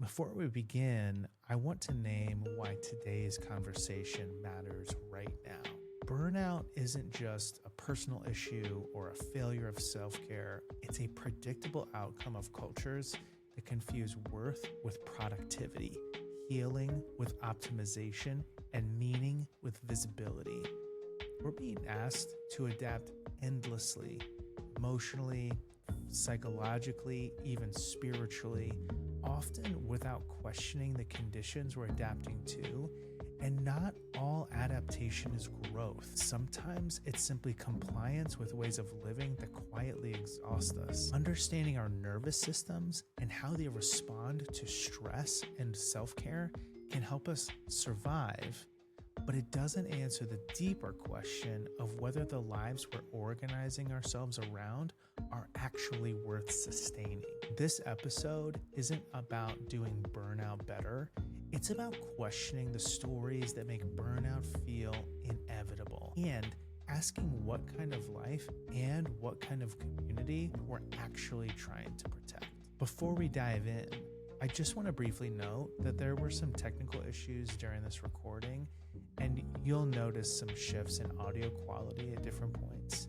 Before we begin, I want to name why today's conversation matters right now. Burnout isn't just a personal issue or a failure of self-care. It's a predictable outcome of cultures that confuse worth with productivity, healing with optimization, and meaning with visibility. We're being asked to adapt endlessly, emotionally, psychologically, even spiritually, often without questioning the conditions we're adapting to. And not all adaptation is growth. Sometimes it's simply compliance with ways of living that quietly exhaust us. Understanding our nervous systems and how they respond to stress and self-care can help us survive, but it doesn't answer the deeper question of whether the lives we're organizing ourselves around are actually worth sustaining. This episode isn't about doing burnout better. It's about questioning the stories that make burnout feel inevitable and asking what kind of life and what kind of community we're actually trying to protect. Before we dive in, I just want to briefly note that there were some technical issues during this recording, and you'll notice some shifts in audio quality at different points.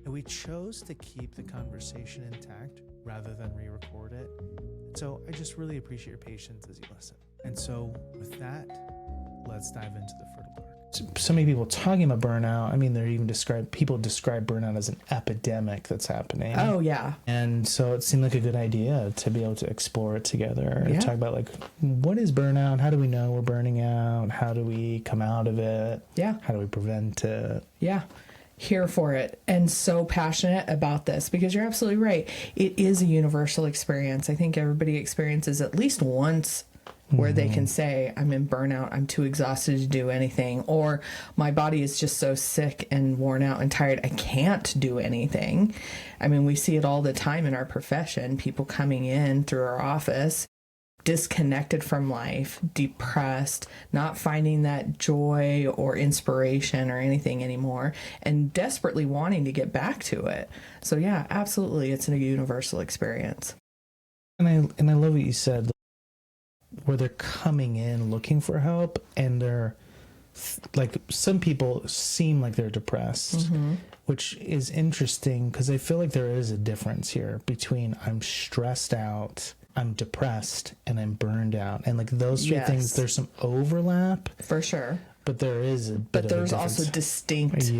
And we chose to keep the conversation intact rather than re-record it. So I just really appreciate your patience as you listen. And so with that, let's dive into the fertile dark. So many people talking about burnout. I mean, people describe burnout as an epidemic that's happening. Oh, yeah. And so it seemed like a good idea to be able to explore it together and talk about, like, what is burnout? How do we know we're burning out? How do we come out of it? Yeah. How do we prevent it? Yeah. Here for it, and so passionate about this, because you're absolutely right. It is a universal experience. I think everybody experiences at least once where they can say, I'm in burnout, I'm too exhausted to do anything, or my body is just so sick and worn out and tired, I can't do anything. I mean, we see it all the time in our profession, people coming in through our office, disconnected from life, depressed, not finding that joy or inspiration or anything anymore, and desperately wanting to get back to it. So yeah, absolutely, it's a universal experience. And I love what you said, where they're coming in looking for help, and they're like, some people seem like they're depressed, which is interesting because I feel like there is a difference here between I'm stressed out, I'm depressed, and I'm burned out. And like those three things, there's some overlap. For sure. But there is a bit of a difference. Also distinct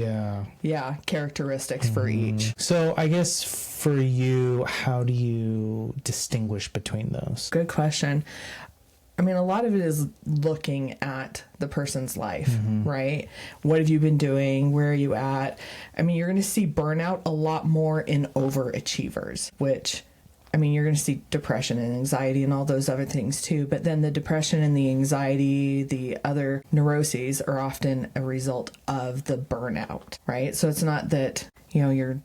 characteristics for each. So I guess for you, how do you distinguish between those? Good question. I mean, a lot of it is looking at the person's life, right? What have you been doing? Where are you at? I mean, you're going to see burnout a lot more in overachievers, which, I mean, you're going to see depression and anxiety and all those other things too. But then the depression and the anxiety, the other neuroses are often a result of the burnout, right? So it's not that, you're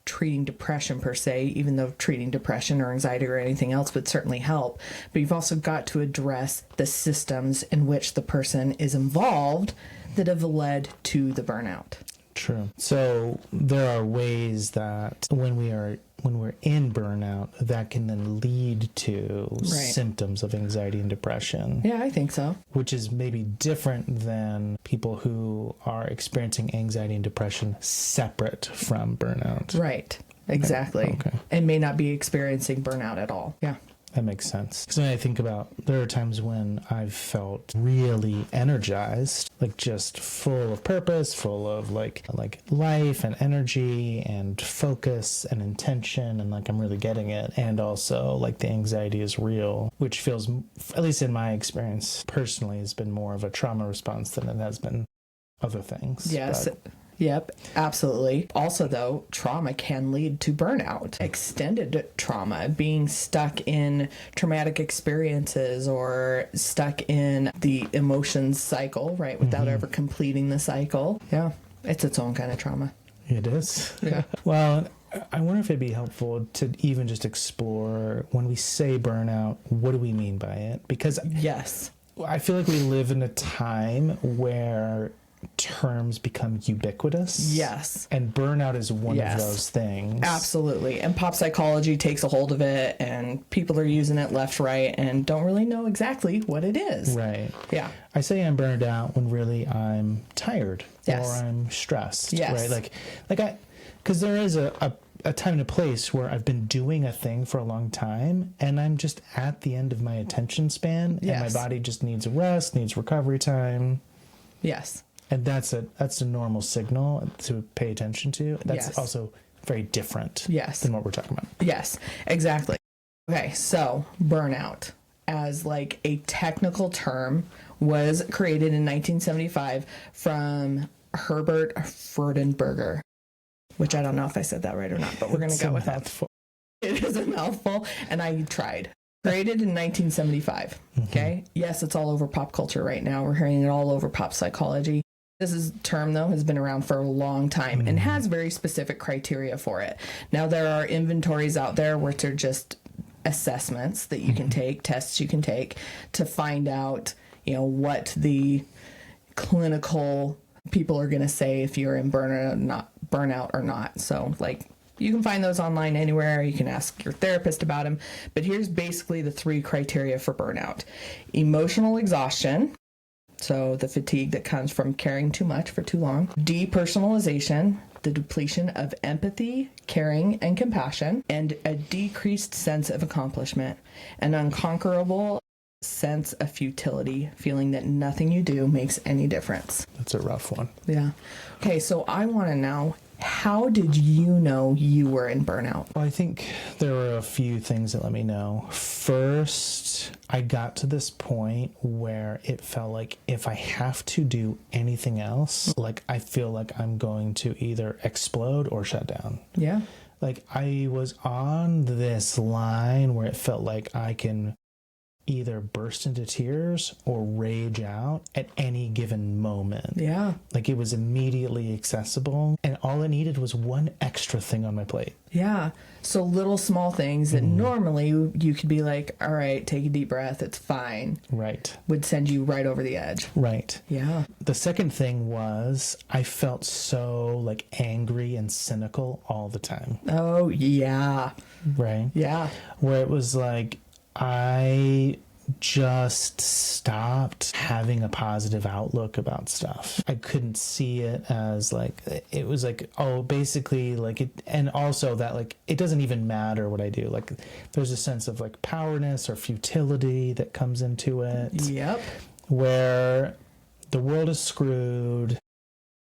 treating depression per se, even though treating depression or anxiety or anything else would certainly help. But you've also got to address the systems in which the person is involved that have led to the burnout. True. So there are ways that when we're in burnout, that can then lead to symptoms of anxiety and depression. Yeah, I think so. Which is maybe different than people who are experiencing anxiety and depression separate from burnout. Right. Exactly. Okay. And may not be experiencing burnout at all. Yeah. That makes sense. Because when I think about, there are times when I've felt really energized, like just full of purpose, full of like life and energy and focus and intention, and like I'm really getting it. And also like the anxiety is real, which feels, at least in my experience personally, has been more of a trauma response than it has been other things. Yes. Yep, absolutely. Also, though, trauma can lead to burnout. Extended trauma, being stuck in traumatic experiences or stuck in the emotions cycle, right, without ever completing the cycle. Yeah, it's its own kind of trauma. It is. Yeah. Well, I wonder if it'd be helpful to even just explore, when we say burnout, what do we mean by it? Because yes, I feel like we live in a time where terms become ubiquitous. Yes. And burnout is one of those things. Absolutely. And pop psychology takes a hold of it, and people are using it left, right, and don't really know exactly what it is. Right. Yeah. I say I'm burned out when really I'm tired or I'm stressed. Yes. Right. Because there is a time and a place where I've been doing a thing for a long time and I'm just at the end of my attention span and my body just needs a rest, needs recovery time. Yes. And that's a normal signal to pay attention to. That's also very different than what we're talking about. Yes, exactly. Okay, so burnout as like a technical term was created in 1975 from Herbert Freudenberger, which I don't know if I said that right or not, but we're going to go with that. It is a mouthful, and I tried. Created in 1975. Okay. Yes, it's all over pop culture right now. We're hearing it all over pop psychology. This term, though, has been around for a long time and has very specific criteria for it. Now, there are inventories out there which are just assessments that you can take, tests you can take to find out, what the clinical people are going to say if you're in burnout or not. So, you can find those online anywhere. You can ask your therapist about them. But here's basically the 3 criteria for burnout. Emotional exhaustion. So the fatigue that comes from caring too much for too long. Depersonalization, the depletion of empathy, caring, and compassion, and a decreased sense of accomplishment. An unconquerable sense of futility, feeling that nothing you do makes any difference. That's a rough one. Yeah. Okay, so I want to know, how did you know you were in burnout? Well, I think there were a few things that let me know. First, I got to this point where it felt like if I have to do anything else, I feel like I'm going to either explode or shut down. Yeah. I was on this line where it felt like I can either burst into tears or rage out at any given moment. Yeah. It was immediately accessible, and all I needed was one extra thing on my plate. Yeah. So little small things that normally you could be like, all right, take a deep breath, it's fine. Right. Would send you right over the edge. Right. Yeah. The second thing was I felt so angry and cynical all the time. Oh, yeah. Right. Yeah. Where it was I just stopped having a positive outlook about stuff. I couldn't see it as it was basically it, and also that it doesn't even matter what I do. There's a sense of powerness or futility that comes into it. Yep. Where the world is screwed.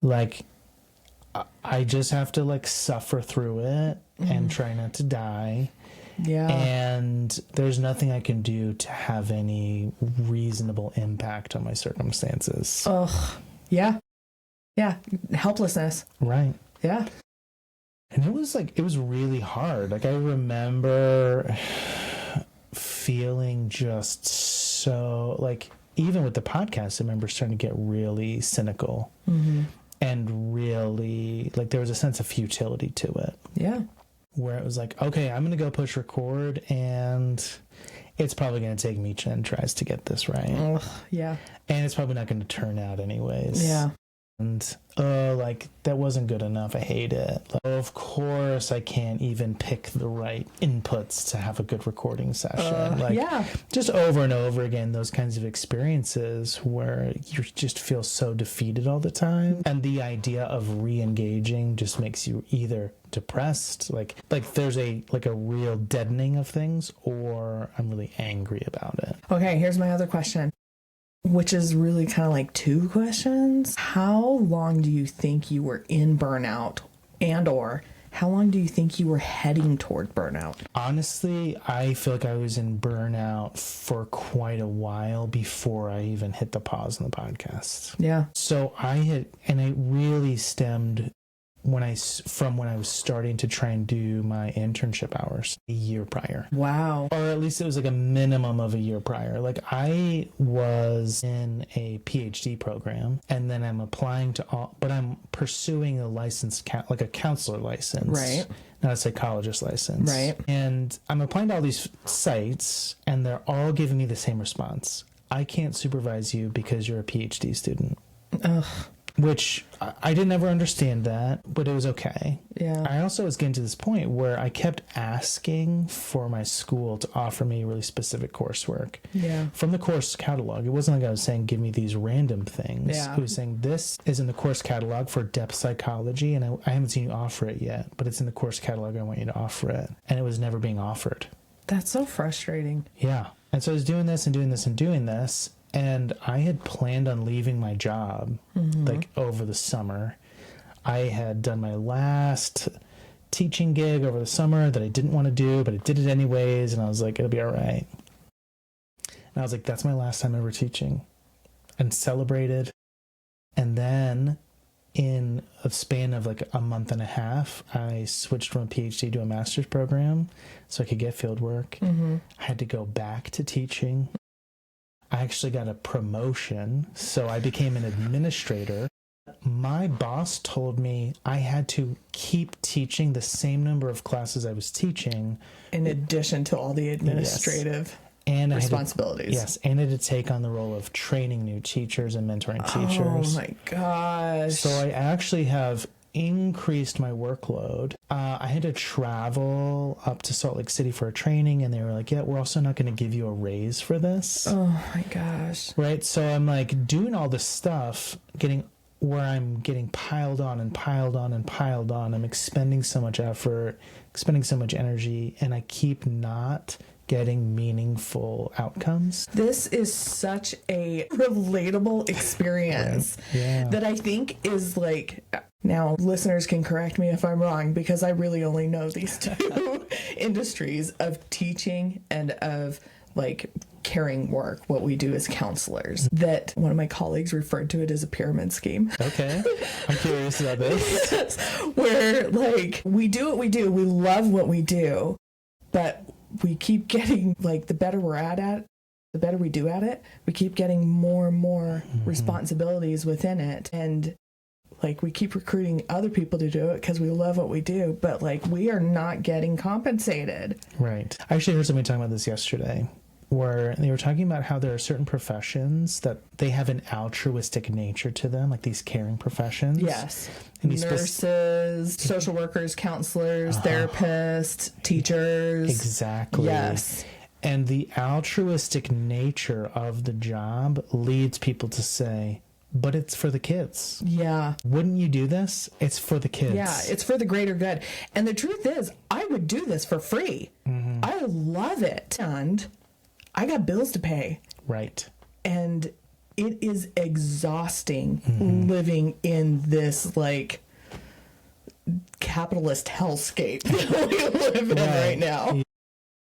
I just have to suffer through it and try not to die. Yeah. And there's nothing I can do to have any reasonable impact on my circumstances. Ugh. Yeah. Yeah. Helplessness. Right. Yeah. And it was really hard. I remember feeling just so even with the podcast, I remember starting to get really cynical and really there was a sense of futility to it. Yeah. Where it was okay, I'm going to go push record and it's probably going to take me 10 tries to get this right. Ugh, yeah. And it's probably not going to turn out anyways. Yeah. And that wasn't good enough. I hate it. Of course, I can't even pick the right inputs to have a good recording session. Yeah. Just over and over again, those kinds of experiences where you just feel so defeated all the time. And the idea of re-engaging just makes you either depressed, there's a real deadening of things, or I'm really angry about it. Okay, here's my other question, which is really kind of 2 questions. How long do you think you were in burnout, and or how long do you think you were heading toward burnout? Honestly, I feel like I was in burnout for quite a while before I even hit the pause on the podcast. Yeah. So it really stemmed from when I was starting to try and do my internship hours a year prior. Wow. Or at least it was a minimum of a year prior. I was in a PhD program, and then I'm applying but I'm pursuing a license, a counselor license. Right. Not a psychologist license. Right. And I'm applying to all these sites, and they're all giving me the same response. I can't supervise you because you're a PhD student. Ugh. which I didn't ever understand that, but it was okay. Yeah. I also was getting to this point where I kept asking for my school to offer me really specific coursework from the course catalog. It wasn't like I was saying, give me these random things. Yeah. It was saying, this is in the course catalog for depth psychology, and I haven't seen you offer it yet, but it's in the course catalog. I want you to offer it. And it was never being offered. That's so frustrating. Yeah. And so I was doing this and doing this and doing this. And I had planned on leaving my job like over the summer. I had done my last teaching gig over the summer that I didn't want to do, but I did it anyways. And I was like, it'll be all right. And I was like, that's my last time ever teaching, and celebrated. And then in a span of like a month and a half, I switched from a PhD to a master's program so I could get field work. I had to go back to teaching. I actually got a promotion, so I became an administrator. My boss told me I had to keep teaching the same number of classes I was teaching. In addition to all the administrative and responsibilities. And I had to take on the role of training new teachers and mentoring teachers. Oh my gosh. So I actually have increased my workload. I had to travel up to Salt Lake City for a training, and they were like, yeah, we're also not going to give you a raise for this. Oh my gosh. Right? So I'm like doing all this stuff, I'm getting piled on and piled on and piled on. I'm expending so much effort, expending so much energy, and I keep not getting meaningful outcomes. This is such a relatable experience that I think is like, now listeners can correct me if I'm wrong, because I really only know these two industries of teaching and of like caring work, what we do as counselors, that one of my colleagues referred to it as a pyramid scheme. Okay. I'm curious about this. Yes. Where like we do what we do, we love what we do, but we keep getting, like, the better we're at it, the better we do at it, we keep getting more and more responsibilities within it. And like we keep recruiting other people to do it because we love what we do, but like we are not getting compensated. Right. I actually heard somebody talking about this yesterday, where they were talking about how there are certain professions that they have an altruistic nature to them, like these caring professions. Yes. Nurses, social workers, counselors, therapists, teachers. Exactly. Yes. And the altruistic nature of the job leads people to say, but it's for the kids. Yeah. Wouldn't you do this? It's for the kids. Yeah, it's for the greater good. And the truth is, I would do this for free. I love it. And I got bills to pay. Right. And it is exhausting living in this like capitalist hellscape that we live in right now.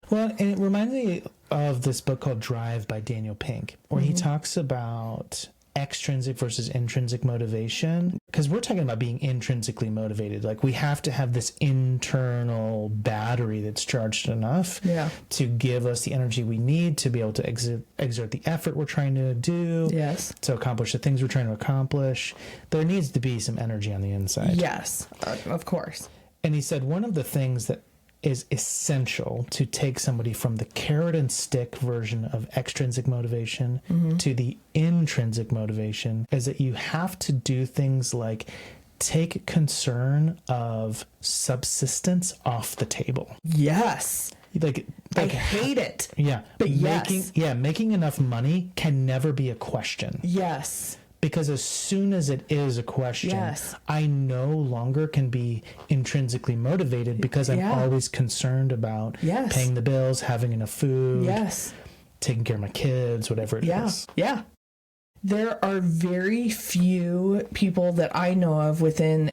Well, and it reminds me of this book called Drive by Daniel Pink, where he talks about extrinsic versus intrinsic motivation, because we're talking about being intrinsically motivated. Like we have to have this internal battery that's charged enough to give us the energy we need to be able to exert the effort we're trying to do, to accomplish the things we're trying to accomplish. There needs to be some energy on the inside. Yes, of course. And he said one of the things that is essential to take somebody from the carrot and stick version of extrinsic motivation to the intrinsic motivation is that you have to do things like take concern of subsistence off the table. Yes. Like I hate it. Yeah. But making enough money can never be a question. Yes. Because as soon as it is a question, I no longer can be intrinsically motivated because I'm always concerned about paying the bills, having enough food, taking care of my kids, whatever it is. Yeah. There are very few people that I know of within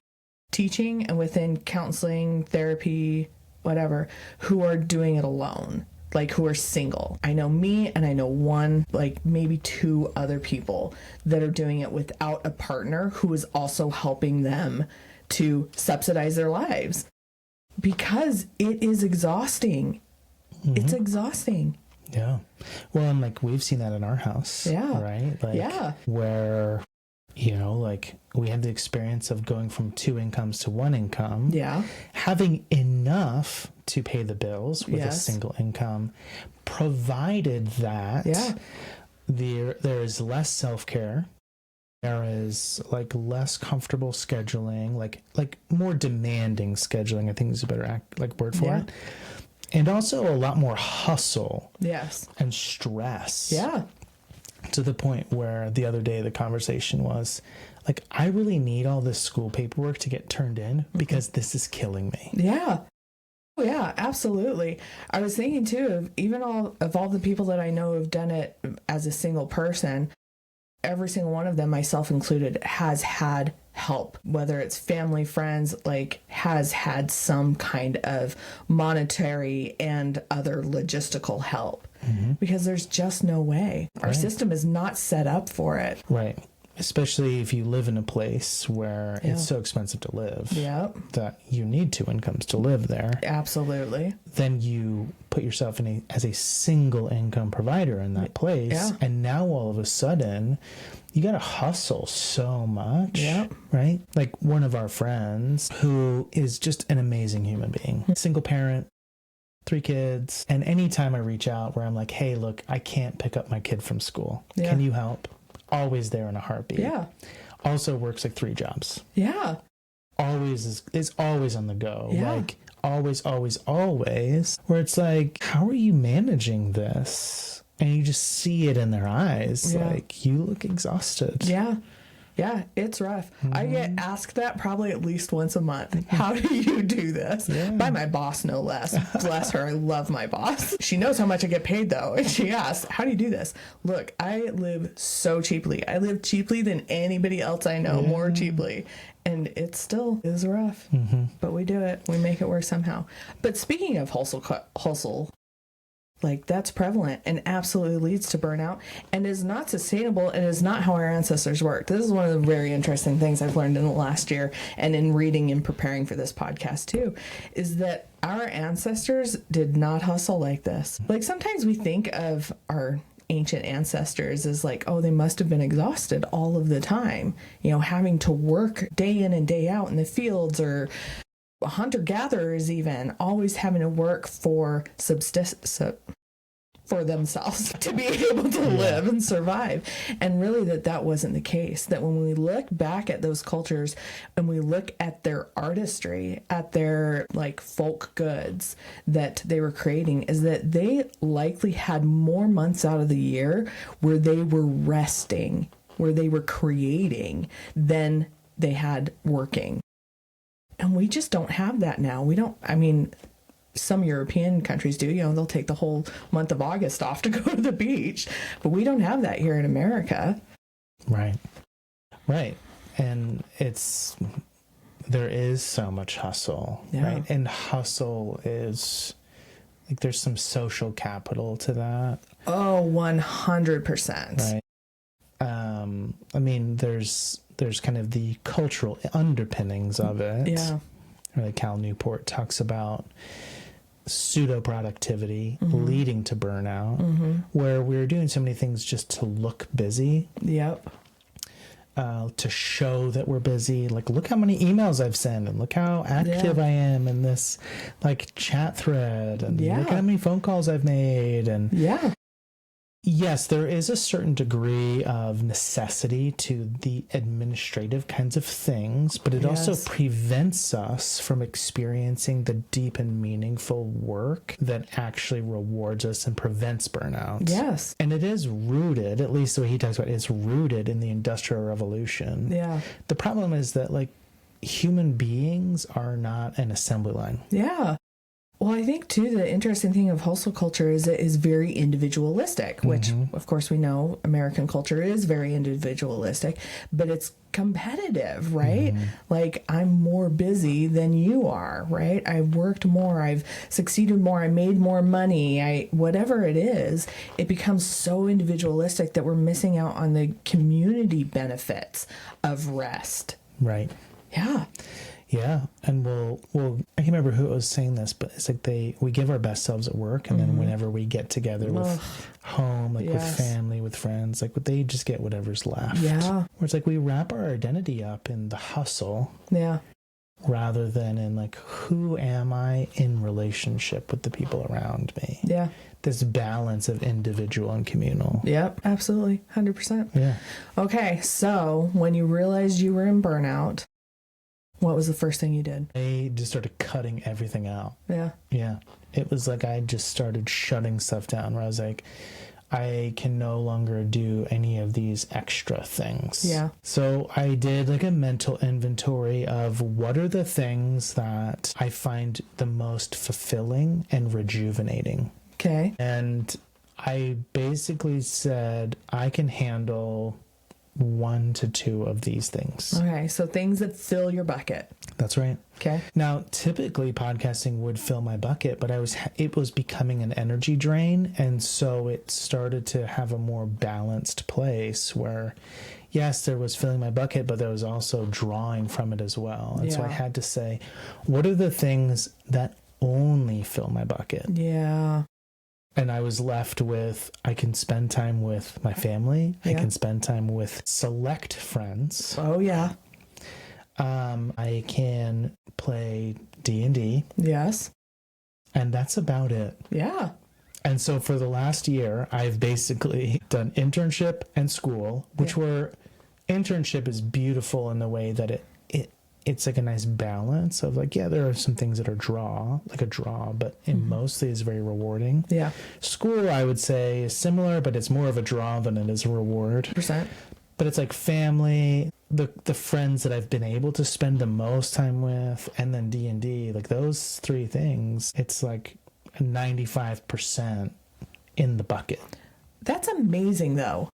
teaching and within counseling, therapy, whatever, who are doing it alone. Like who are single. I know me and I know one, like maybe two other people that are doing it without a partner who is also helping them to subsidize their lives, because it is exhausting. It's exhausting. Yeah. Well, and like we've seen that in our house. Yeah. Right? Like where, you know, like we had the experience of going from 2 incomes to 1 income. Yeah. Having enough to pay the bills with a single income, provided that there is less self-care, There is like less comfortable scheduling, like more demanding scheduling, I think is a better word for it. And also a lot more hustle. Yes. And stress. Yeah. To the point where the other day the conversation was like, I really need all this school paperwork to get turned in because this is killing me. Yeah. Oh, yeah, absolutely. I was thinking too of even all the people that I know have done it as a single person. Every single one of them, myself included, has had help, whether it's family, friends, like has had some kind of monetary and other logistical help, because there's just no way. Our system is not set up for it. Right. Especially if you live in a place where it's so expensive to live that you need 2 incomes to live there. Absolutely. Then you put yourself as a single income provider in that place. Yeah. And now all of a sudden you got to hustle so much. Yeah. Right? Like one of our friends who is just an amazing human being, single parent, 3 kids. And anytime I reach out where I'm like, hey, look, I can't pick up my kid from school. Yeah. Can you help? Always there in a heartbeat. Yeah. Also works like 3 jobs. Yeah. Always is always on the go. Yeah. Like always, where it's like, how are you managing this? And you just see it in their eyes. Yeah. Like, you look exhausted. Yeah. Yeah, it's rough. I get asked that probably at least once a month. How do you do this? By my boss, no less. Bless her. I love my boss. She knows how much I get paid, though. And she asks, how do you do this? Look, I live so cheaply. I live cheaply than anybody else I know, more cheaply. And it still is rough. But we do it. We make it work somehow. But speaking of hustle, like that's prevalent and absolutely leads to burnout and is not sustainable and is not how our ancestors worked. This is one of the very interesting things I've learned in the last year and in reading and preparing for this podcast too, is that our ancestors did not hustle like this. Like sometimes we think of our ancient ancestors as like, oh, they must have been exhausted all of the time, you know, having to work day in and day out in the fields, or hunter-gatherers even always having to work for for themselves to be able to live and survive. And really that wasn't the case. That when we look back at those cultures and we look at their artistry, at their like folk goods that they were creating, is that they likely had more months out of the year where they were resting, where they were creating, than they had working. And we just don't have that now. We don't, I mean, some European countries do, you know, they'll take the whole month of August off to go to the beach, but we don't have that here in America. Right. And there is so much hustle, right? And hustle is like, there's some social capital to that. Oh, 100%. Right. I mean, there's kind of the cultural underpinnings of it. Yeah. Really, Cal Newport talks about pseudo productivity leading to burnout, where we're doing so many things just to look busy. Yep. To show that we're busy. Like, look how many emails I've sent, and look how active I am in this like chat thread, and look how many phone calls I've made. And yes, there is a certain degree of necessity to the administrative kinds of things, but it also prevents us from experiencing the deep and meaningful work that actually rewards us and prevents burnout. Yes. And it is rooted, at least the way he talks about it, it's rooted in the Industrial Revolution. Yeah. The problem is that, like, human beings are not an assembly line. Yeah. Well, I think, too, the interesting thing of hustle culture is it is very individualistic, which, of course, we know American culture is very individualistic, but it's competitive, right? Like, I'm more busy than you are, right? I've worked more, I've succeeded more, I made more money, whatever it is, it becomes so individualistic that we're missing out on the community benefits of rest. Right. Yeah. Yeah, and we'll I can't remember who was saying this, but it's like we give our best selves at work, and then whenever we get together with home, like with family, with friends, like they just get whatever's left. Yeah. Where it's like we wrap our identity up in the hustle. Yeah. Rather than in like, who am I in relationship with the people around me? Yeah. this balance of individual and communal. Yep, absolutely. 100%. Yeah. Okay, so when you realized you were in burnout, what was the first thing you did? I just started cutting everything out. Yeah. Yeah. It was like I just started shutting stuff down where I was like, I can no longer do any of these extra things. Yeah. So I did like a mental inventory of what are the things that I find the most fulfilling and rejuvenating. Okay. And I basically said I can handle 1 to 2 of these things. Okay, so things that fill your bucket. That's right. Okay. Now, typically podcasting would fill my bucket, but it was becoming an energy drain. And so it started to have a more balanced place where, yes, there was filling my bucket, but there was also drawing from it as well. And so I had to say, what are the things that only fill my bucket? Yeah. And I was left with, I can spend time with my family. Yeah. I can spend time with select friends. Oh, yeah. I can play D&D. Yes. And that's about it. Yeah. And so for the last year, I've basically done internship and school, which were, internship is beautiful in the way that it's like a nice balance of like, yeah, there are some things that are like a draw, but it mostly is very rewarding. Yeah. School, I would say, is similar, but it's more of a draw than it is a reward. Percent. But it's like family, the friends that I've been able to spend the most time with, and then D&D, like those 3 things, it's like 95% in the bucket. That's amazing, though.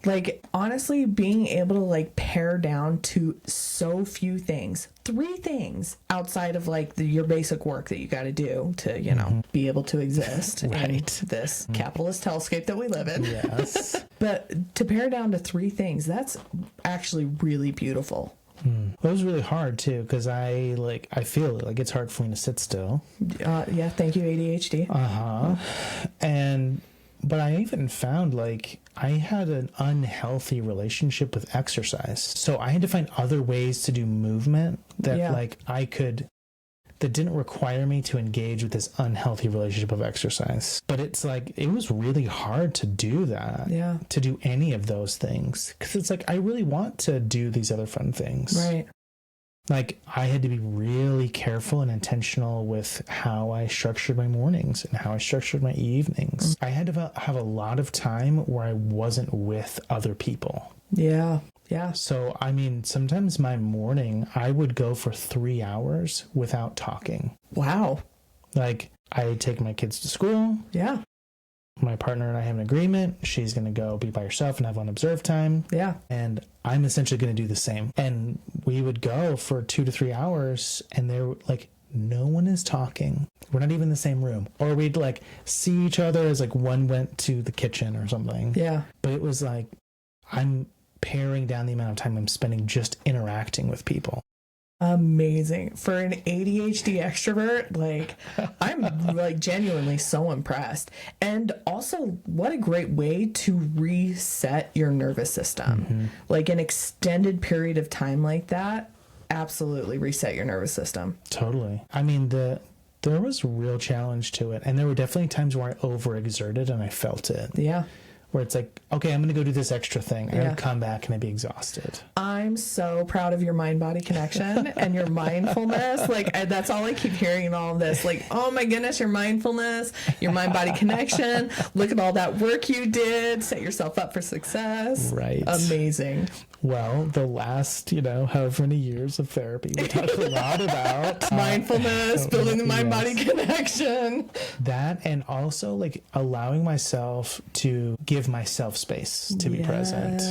Like, honestly, being able to like pare down to so few things, 3 things outside of like your basic work that you got to do to, you know, be able to exist in this capitalist hellscape that we live in. Yes. But to pare down to 3 things, that's actually really beautiful. It was really hard too, because I feel like it's hard for me to sit still. Yeah, thank you, ADHD. But I even found like I had an unhealthy relationship with exercise. So I had to find other ways to do movement that that didn't require me to engage with this unhealthy relationship of exercise. But it's like, it was really hard to do that. Yeah. To do any of those things. Because it's like, I really want to do these other fun things. Right. Like, I had to be really careful and intentional with how I structured my mornings and how I structured my evenings. I had to have a lot of time where I wasn't with other people. Yeah. Yeah. So, I mean, sometimes my morning, I would go for 3 hours without talking. Wow. Like, I take my kids to school. Yeah. My partner and I have an agreement. She's going to go be by herself and have unobserved time. Yeah. And I'm essentially going to do the same. And we would go for 2 to 3 hours, and they're like, no one is talking. We're not even in the same room. Or we'd like see each other as like one went to the kitchen or something. Yeah. But it was like, I'm paring down the amount of time I'm spending just interacting with people. Amazing. For an ADHD extrovert, like, I'm like genuinely so impressed. And also, what a great way to reset your nervous system. Like, an extended period of time like that, absolutely reset your nervous system. Totally. I mean, there was a real challenge to it. And there were definitely times where I overexerted and I felt it. Yeah. Where it's like, okay, I'm going to go do this extra thing. I'm going to come back and I'd be exhausted. I'm so proud of your mind-body connection and your mindfulness. Like, that's all I keep hearing in all of this. Like, oh my goodness, your mindfulness, your mind-body connection. Look at all that work you did. Set yourself up for success. Right. Amazing. Well, the last, however many years of therapy, we talked a lot about mindfulness, building the mind-body connection. That, and also like allowing myself to give myself space to be present.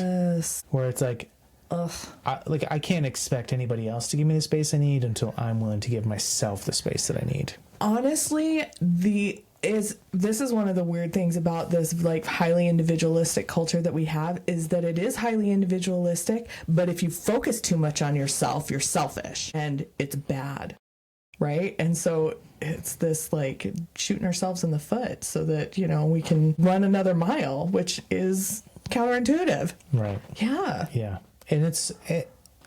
Where it's like, I can't expect anybody else to give me the space I need until I'm willing to give myself the space that I need. Honestly, this is one of the weird things about this like highly individualistic culture that we have, is that it is highly individualistic, but if you focus too much on yourself, you're selfish and it's bad, right? And so it's this like shooting ourselves in the foot so that, we can run another mile, which is counterintuitive. Right. Yeah. Yeah. And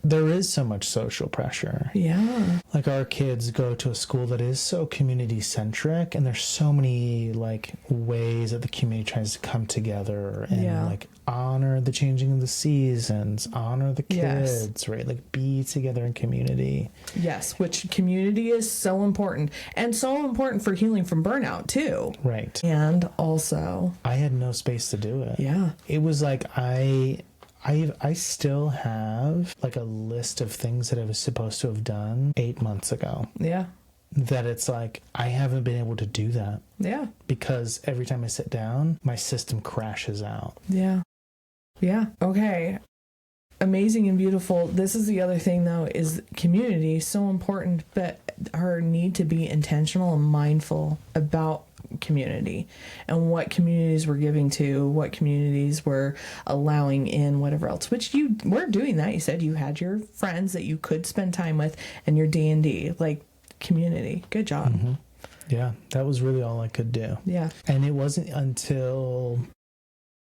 there is so much social pressure. Yeah. Like our kids go to a school that is so community centric, and there's so many like ways that the community tries to come together and like honor the changing of the seasons, honor the kids, right? Like be together in community. Yes, which community is so important, and so important for healing from burnout too. Right. And also, I had no space to do it. Yeah. It was like I still have like a list of things that I was supposed to have done 8 months ago. Yeah. That it's like, I haven't been able to do that. Yeah. Because every time I sit down, my system crashes out. Yeah. Yeah. Okay. Amazing and beautiful. This is the other thing though, is community so important, but our need to be intentional and mindful about community and what communities we're giving to, what communities we're allowing in, whatever else, which you were doing that. You said you had your friends that you could spend time with and your D&D, like community. Good job. Mm-hmm. Yeah, that was really all I could do. Yeah. And it wasn't until,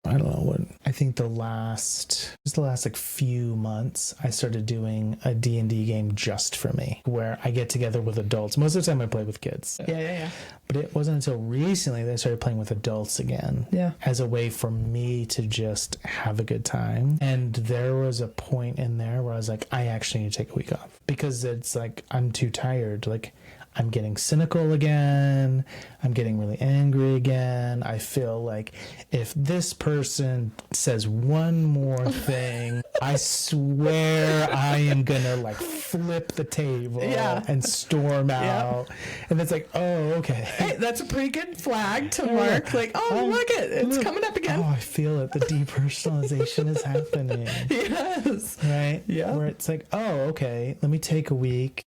I don't know what, I think the last like few months, I started doing a D&D game just for me, where I get together with adults. Most of the time I play with kids. Yeah. But it wasn't until recently that I started playing with adults again. Yeah. As a way for me to just have a good time. And there was a point in there where I was like, I actually need to take a week off. Because it's like, I'm too tired. Like, I'm getting cynical again. I'm getting really angry again. I feel like if this person says one more thing, I swear I am going to like flip the table and storm out. And it's like, oh, okay. Hey, that's a pretty good flag to mark. Like, oh, look it's coming up again. Oh, I feel it. The depersonalization is happening. Yes. Right? Yeah. Where it's like, oh, okay, let me take a week.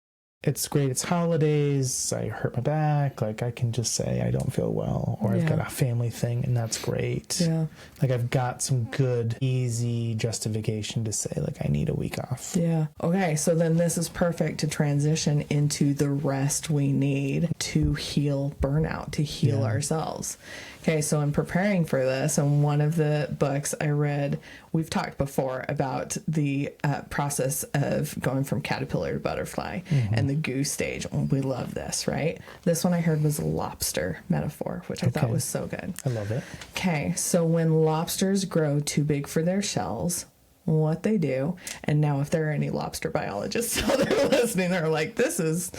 It's great. It's holidays. I hurt my back. Like I can just say I don't feel well, or I've got a family thing, and that's great. Yeah. Like I've got some good, easy justification to say like I need a week off. Yeah. Okay. So then this is perfect to transition into the rest we need to heal burnout, to heal ourselves. Okay, so in preparing for this, and one of the books I read, we've talked before about the process of going from caterpillar to butterfly and the goose stage. We love this, right? This one I heard was a lobster metaphor, which I thought was so good. I love it. Okay, so when lobsters grow too big for their shells, what they do, and now if there are any lobster biologists out there listening, they're like, this is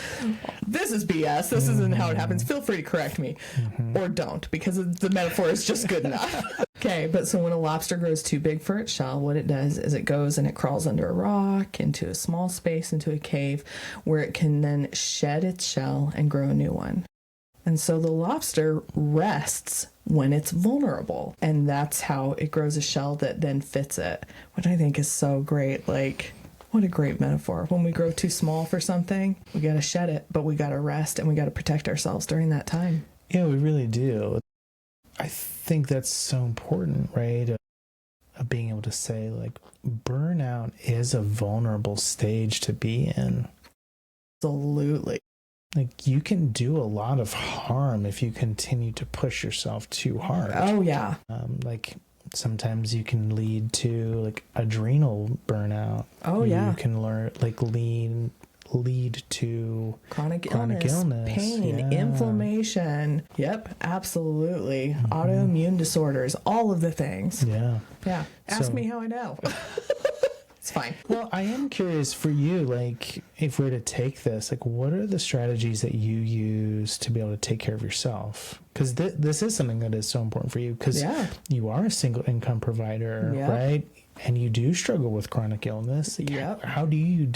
BS, this isn't how it happens, feel free to correct me, or don't, because the metaphor is just good enough. Okay, but so when a lobster grows too big for its shell, what it does is it goes and it crawls under a rock, into a small space, into a cave, where it can then shed its shell and grow a new one. And so the lobster rests when it's vulnerable. And that's how it grows a shell that then fits it, which I think is so great. Like, what a great metaphor. When we grow too small for something, we got to shed it, but we got to rest and we got to protect ourselves during that time. Yeah, we really do. I think that's so important, right? Of being able to say, like, burnout is a vulnerable stage to be in. Absolutely. Like, you can do a lot of harm if you continue to push yourself too hard. Oh, yeah. Like, sometimes you can lead to, like, adrenal burnout. Oh, yeah. You can lead to chronic illness, pain, inflammation. Yep, absolutely. Autoimmune disorders, all of the things. Yeah. Yeah. Ask me how I know. It's fine. Well, I am curious for you, like, if we're to take this, like, what are the strategies that you use to be able to take care of yourself? Because this is something that is so important for you, because you are a single income provider, right? And you do struggle with chronic illness. Yep. How do you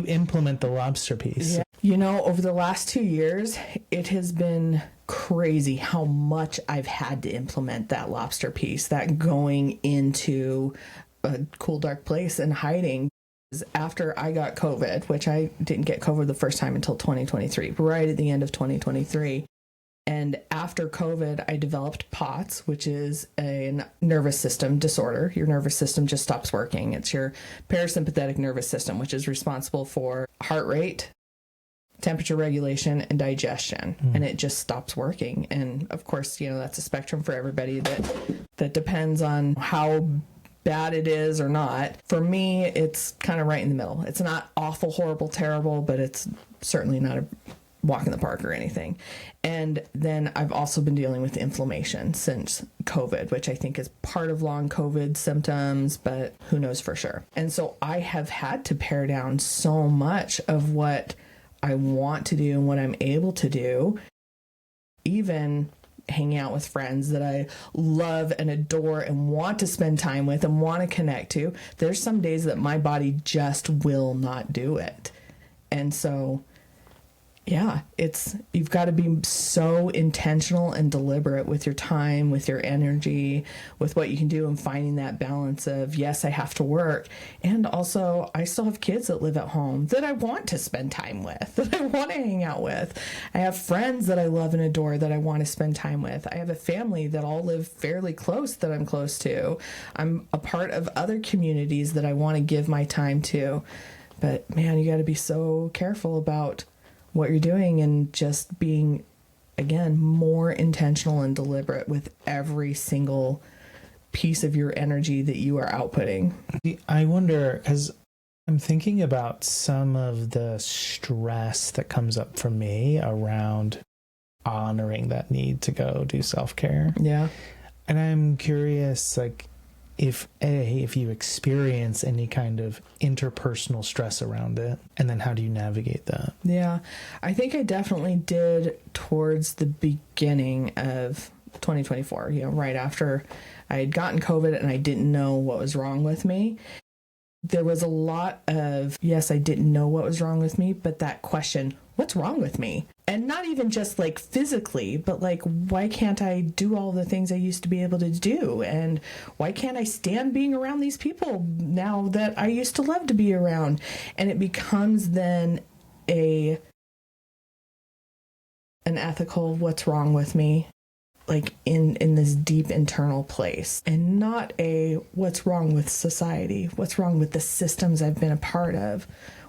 implement the lobster piece? Yeah. You know, over the last 2 years, it has been crazy how much I've had to implement that lobster piece, that going into a cool, dark place and hiding. After I got COVID, which I didn't get COVID the first time until 2023, right at the end of 2023. And after COVID, I developed POTS, which is a nervous system disorder. Your nervous system just stops working. It's your parasympathetic nervous system, which is responsible for heart rate, temperature regulation, and digestion. And it just stops working. And of course, you know, that's a spectrum for everybody that depends on how bad it is or not. For me, it's kind of right in the middle. It's not awful, horrible, terrible, but it's certainly not a walk in the park or anything. And then I've also been dealing with inflammation since COVID, which I think is part of long COVID symptoms, but who knows for sure. And so I have had to pare down so much of what I want to do and what I'm able to do, even hanging out with friends that I love and adore and want to spend time with and want to connect to. There's some days that my body just will not do it. And so yeah, you've got to be so intentional and deliberate with your time, with your energy, with what you can do, and finding that balance of, yes, I have to work. And also, I still have kids that live at home that I want to spend time with, that I want to hang out with. I have friends that I love and adore that I want to spend time with. I have a family that all live fairly close that I'm close to. I'm a part of other communities that I want to give my time to. But man, you got to be so careful about what you're doing and just being, again, more intentional and deliberate with every single piece of your energy that you are outputting. I wonder, as I'm thinking about some of the stress that comes up for me around honoring that need to go do self-care. Yeah. And I'm curious, like, if you experience any kind of interpersonal stress around it, and then how do you navigate that? Yeah, I think I definitely did towards the beginning of 2024, right after I had gotten COVID and I didn't know what was wrong with me. There was a lot of, yes, I didn't know what was wrong with me, but that question, what's wrong with me? And not even just like physically, but like, why can't I do all the things I used to be able to do? And why can't I stand being around these people now that I used to love to be around? And it becomes then an ethical, what's wrong with me? Like in this deep internal place, and not a what's wrong with society, what's wrong with the systems I've been a part of,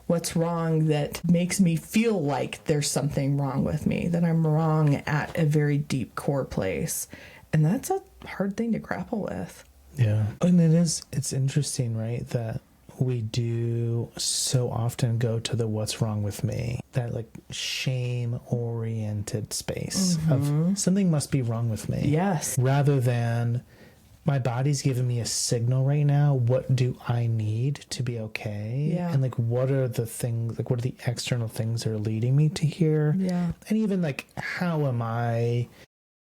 what's wrong that makes me feel like there's something wrong with me, that I'm wrong at a very deep core place. And that's a hard thing to grapple with. Yeah. And it's interesting, right, that we do so often go to the what's wrong with me, that like shame oriented space of something must be wrong with me. Yes. Rather than my body's giving me a signal right now. What do I need to be okay? Yeah. And like, what are the things, like, what are the external things that are leading me to here? Yeah. And even like, how am I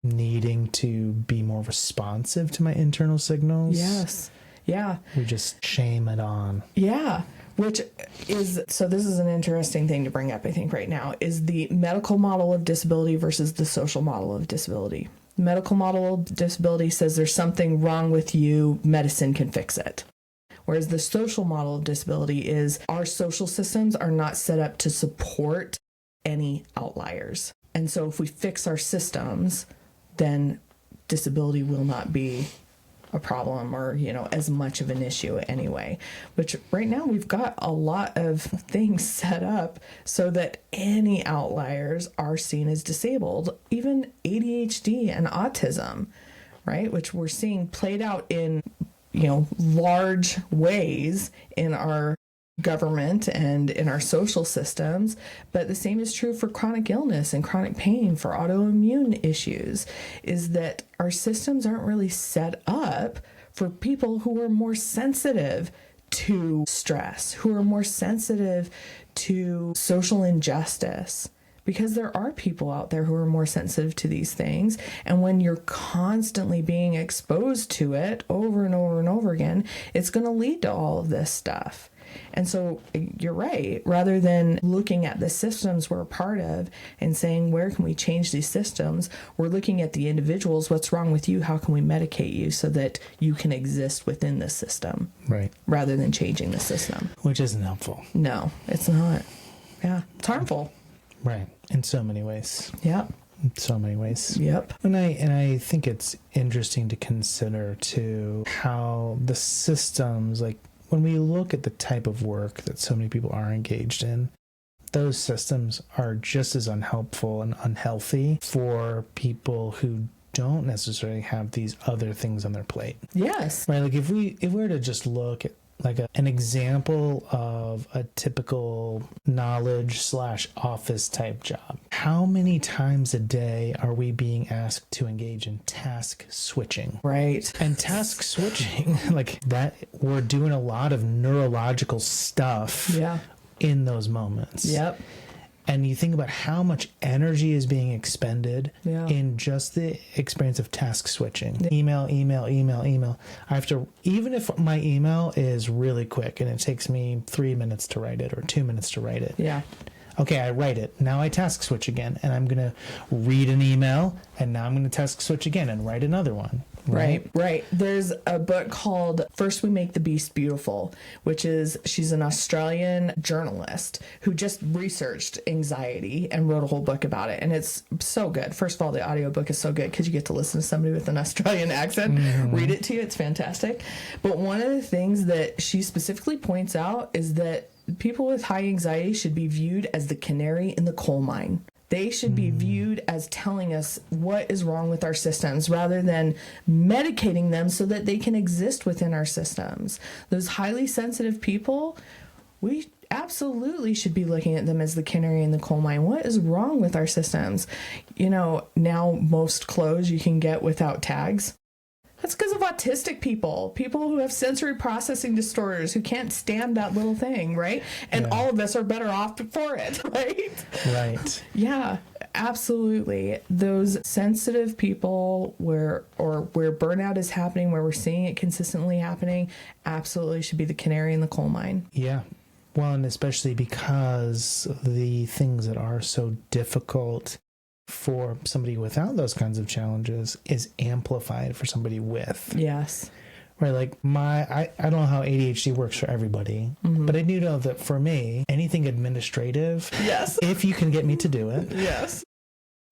needing to be more responsive to my internal signals? Yes. Yeah. We just shame it on. Yeah. Which is, so this is an interesting thing to bring up, I think, right now, is the medical model of disability versus the social model of disability. The medical model of disability says there's something wrong with you, medicine can fix it. Whereas the social model of disability is our social systems are not set up to support any outliers. And so if we fix our systems, then disability will not be a problem or, as much of an issue anyway, which right now we've got a lot of things set up so that any outliers are seen as disabled, even ADHD and autism, right? Which we're seeing played out in, large ways in our government and in our social systems, but the same is true for chronic illness and chronic pain, for autoimmune issues, is that our systems aren't really set up for people who are more sensitive to stress, who are more sensitive to social injustice, because there are people out there who are more sensitive to these things. And when you're constantly being exposed to it over and over and over again, it's going to lead to all of this stuff. And so you're right, rather than looking at the systems we're a part of and saying, where can we change these systems? We're looking at the individuals. What's wrong with you? How can we medicate you so that you can exist within the system? Right. Rather than changing the system. Which isn't helpful. No, it's not. Yeah. It's harmful. Right. In so many ways. Yep. In so many ways. Yep. And I think it's interesting to consider too how the systems, like, when we look at the type of work that so many people are engaged in, those systems are just as unhelpful and unhealthy for people who don't necessarily have these other things on their plate. Yes. Right? Like if we were to just look at like an example of a typical knowledge/office type job, how many times a day are we being asked to engage in task switching? Right. And task switching, like that, we're doing a lot of neurological stuff in those moments. Yep. And you think about how much energy is being expended in just the experience of task switching. Email. I have to, even if my email is really quick and it takes me 3 minutes to write it or 2 minutes to write it. Yeah. Okay, I write it. Now I task switch again, and I'm going to read an email, and now I'm going to task switch again and write another one. Right. There's a book called First We Make the Beast Beautiful, which is, she's an Australian journalist who just researched anxiety and wrote a whole book about it. And it's so good. First of all, the audiobook is so good because you get to listen to somebody with an Australian accent read it to you. It's fantastic. But one of the things that she specifically points out is that people with high anxiety should be viewed as the canary in the coal mine. They should be viewed as telling us what is wrong with our systems rather than medicating them so that they can exist within our systems. Those highly sensitive people, we absolutely should be looking at them as the canary in the coal mine. What is wrong with our systems? You know, now most clothes you can get without tags. That's because of autistic people who have sensory processing disorders, who can't stand that little thing, right? And all of us are better off for it, right? Right. Yeah, absolutely. Those sensitive people where burnout is happening, where we're seeing it consistently happening, absolutely should be the canary in the coal mine. Yeah. Well, and especially because the things that are so difficult for somebody without those kinds of challenges is amplified for somebody with. Yes. Right, like I don't know how ADHD works for everybody, but I do know that for me, anything administrative, if you can get me to do it,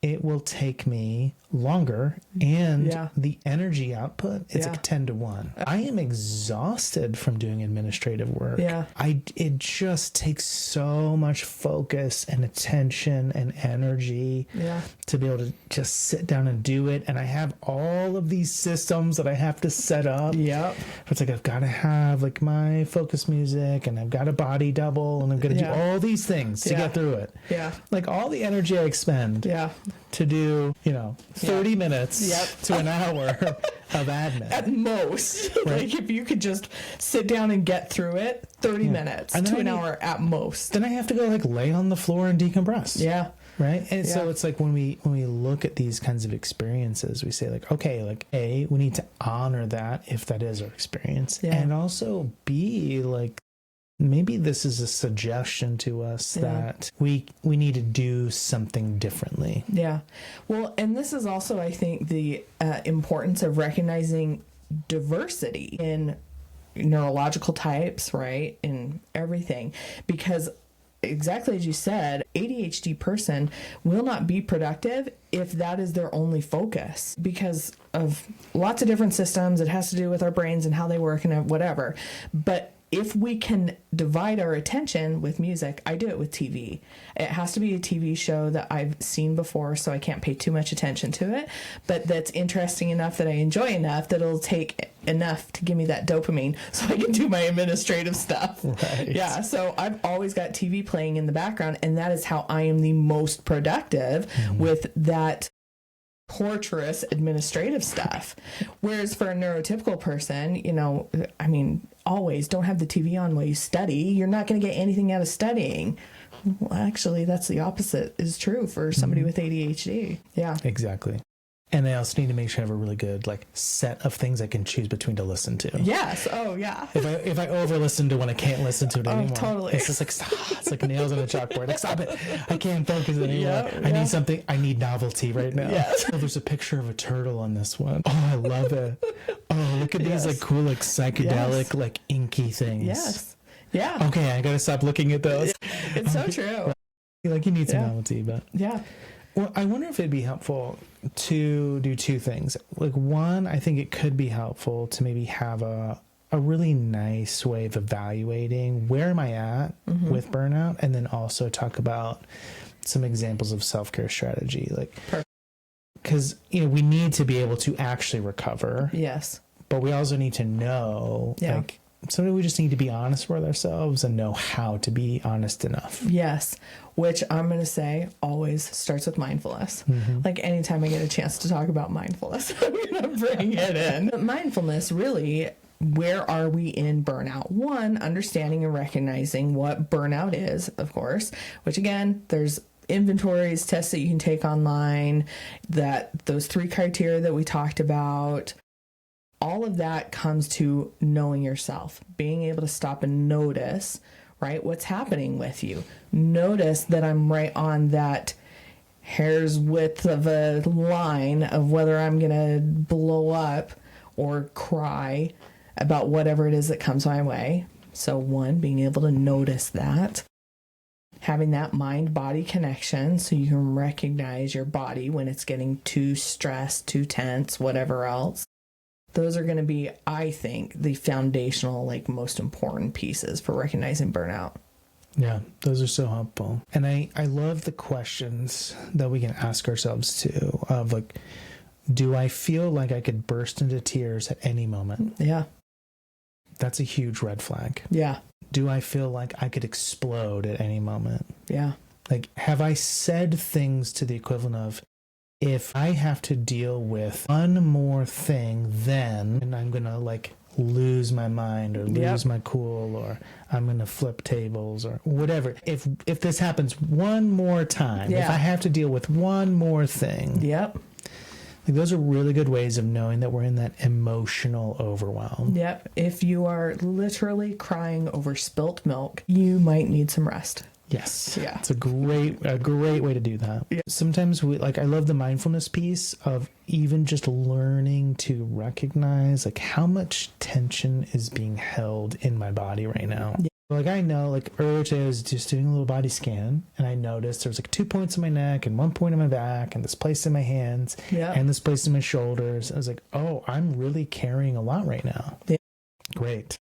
it will take me longer, and the energy output is like 10 to 1. I am exhausted from doing administrative work. It just takes so much focus and attention and energy to be able to just sit down and do it. And I have all of these systems that I have to set up. It's like I've got to have like my focus music, and I've got a body double, and I'm going to do all these things to get through it. Like all the energy I expend to do, 30 minutes to an hour of admin. At most. Like if you could just sit down and get through it, 30 minutes to an hour at most. Then I have to go like lay on the floor and decompress. Right. And so it's like when we look at these kinds of experiences, we say like, okay, like A, we need to honor that if that is our experience. And also B, like, maybe this is a suggestion to us that we need to do something differently. Yeah. Well, and this is also, I think, the importance of recognizing diversity in neurological types, right? In everything. Because exactly as you said, ADHD person will not be productive if that is their only focus because of lots of different systems. It has to do with our brains and how they work and whatever. But if we can divide our attention with music, I do it with TV. It has to be a TV show that I've seen before, so I can't pay too much attention to it, but that's interesting enough that I enjoy enough that it'll take enough to give me that dopamine so I can do my administrative stuff. Right. Yeah, so I've always got TV playing in the background, and that is how I am the most productive with that torturous administrative stuff. Whereas for a neurotypical person, always don't have the TV on while you study. You're not going to get anything out of studying. Well, actually, that's the opposite is true for somebody with ADHD. Yeah. Exactly. And I also need to make sure I have a really good set of things I can choose between to listen to. Yes. Oh, yeah. If I over listen to one, I can't listen to it anymore. Oh, totally. It's just it's like nails on a chalkboard. Like, stop it. I can't focus anymore. I need something. I need novelty right now. Yes. Oh, there's a picture of a turtle on this one. Oh, I love it. Oh, look at these cool psychedelic inky things. Yes. Yeah. Okay, I gotta stop looking at those. It's so true. You need some novelty, but yeah. Well, I wonder if it'd be helpful to do two things. Like one, I think it could be helpful to maybe have a really nice way of evaluating where am I at with burnout, and then also talk about some examples of self-care strategy. because, we need to be able to actually recover. Yes. But we also need to know, like, sometimes we just need to be honest with ourselves and know how to be honest enough. Yes. Which I'm going to say always starts with mindfulness. Like anytime I get a chance to talk about mindfulness, I'm going to bring it in. But mindfulness, really, where are we in burnout? One, understanding and recognizing what burnout is, of course, which again, there's inventories, tests that you can take online, that those 3 criteria that we talked about. All of that comes to knowing yourself, being able to stop and notice, right, what's happening with you. Notice that I'm right on that hair's width of a line of whether I'm going to blow up or cry about whatever it is that comes my way. So one, being able to notice that. Having that mind-body connection so you can recognize your body when it's getting too stressed, too tense, whatever else. Those are going to be, I think, the foundational, like, most important pieces for recognizing burnout. Yeah, those are so helpful. And I love the questions that we can ask ourselves too, of like, do I feel like I could burst into tears at any moment? Yeah. That's a huge red flag. Yeah. Do I feel like I could explode at any moment? Yeah. Like, have I said things to the equivalent of, if I have to deal with one more thing, then, and I'm going to like lose my mind or lose my cool, or I'm going to flip tables or whatever. If this happens one more time, if I have to deal with one more thing. Yep. Like, those are really good ways of knowing that we're in that emotional overwhelm. Yep. If you are literally crying over spilt milk, you might need some rest. Yes. Yeah. It's a great way to do that. Yeah. Sometimes I love the mindfulness piece of even just learning to recognize like how much tension is being held in my body right now. Yeah. Like, I know, like, earlier today I was just doing a little body scan and I noticed there was like 2 points in my neck and 1 point in my back and this place in my hands and this place in my shoulders. I was like, oh, I'm really carrying a lot right now. Yeah. Great.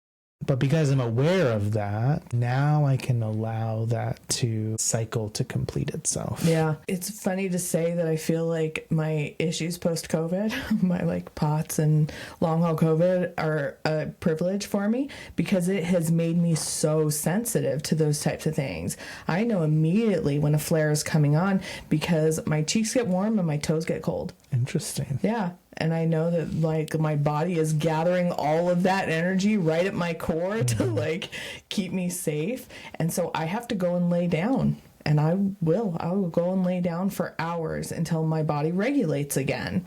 But because I'm aware of that, now I can allow that to cycle to complete itself. Yeah. It's funny to say that I feel like my issues post-COVID, my like POTS and long haul COVID are a privilege for me because it has made me so sensitive to those types of things. I know immediately when a flare is coming on because my cheeks get warm and my toes get cold. Interesting. Yeah. And I know that like my body is gathering all of that energy right at my core to like keep me safe. And so I have to go and lay down, and I will go and lay down for hours until my body regulates again.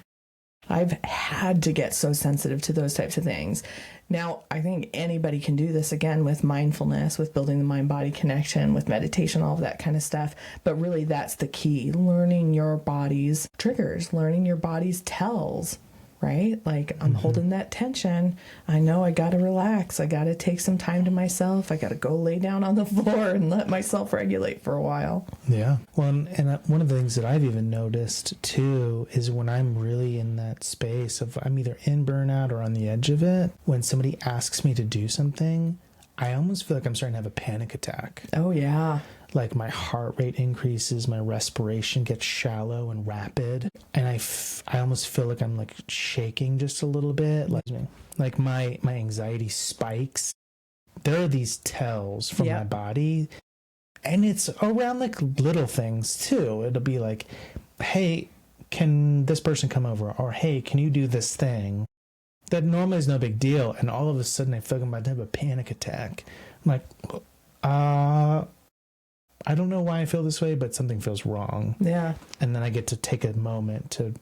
I've had to get so sensitive to those types of things. Now, I think anybody can do this again with mindfulness, with building the mind-body connection, with meditation, all of that kind of stuff. But really, that's the key. Learning your body's triggers, learning your body's tells, right? Like, I'm holding that tension. I know I got to relax. I got to take some time to myself. I got to go lay down on the floor and let myself regulate for a while. Yeah. Well, and one of the things that I've even noticed too is when I'm really in that space of I'm either in burnout or on the edge of it, when somebody asks me to do something, I almost feel like I'm starting to have a panic attack. Oh, yeah. Like my heart rate increases, my respiration gets shallow and rapid, and I almost feel like I'm like shaking just a little bit. Like my anxiety spikes. There are these tells from my body, and it's around like little things too. It'll be like, hey, can this person come over? Or hey, can you do this thing? That normally is no big deal, and all of a sudden I feel like I'm about to have a panic attack. I'm like, I don't know why I feel this way, but something feels wrong. Yeah. And then I get to take a moment to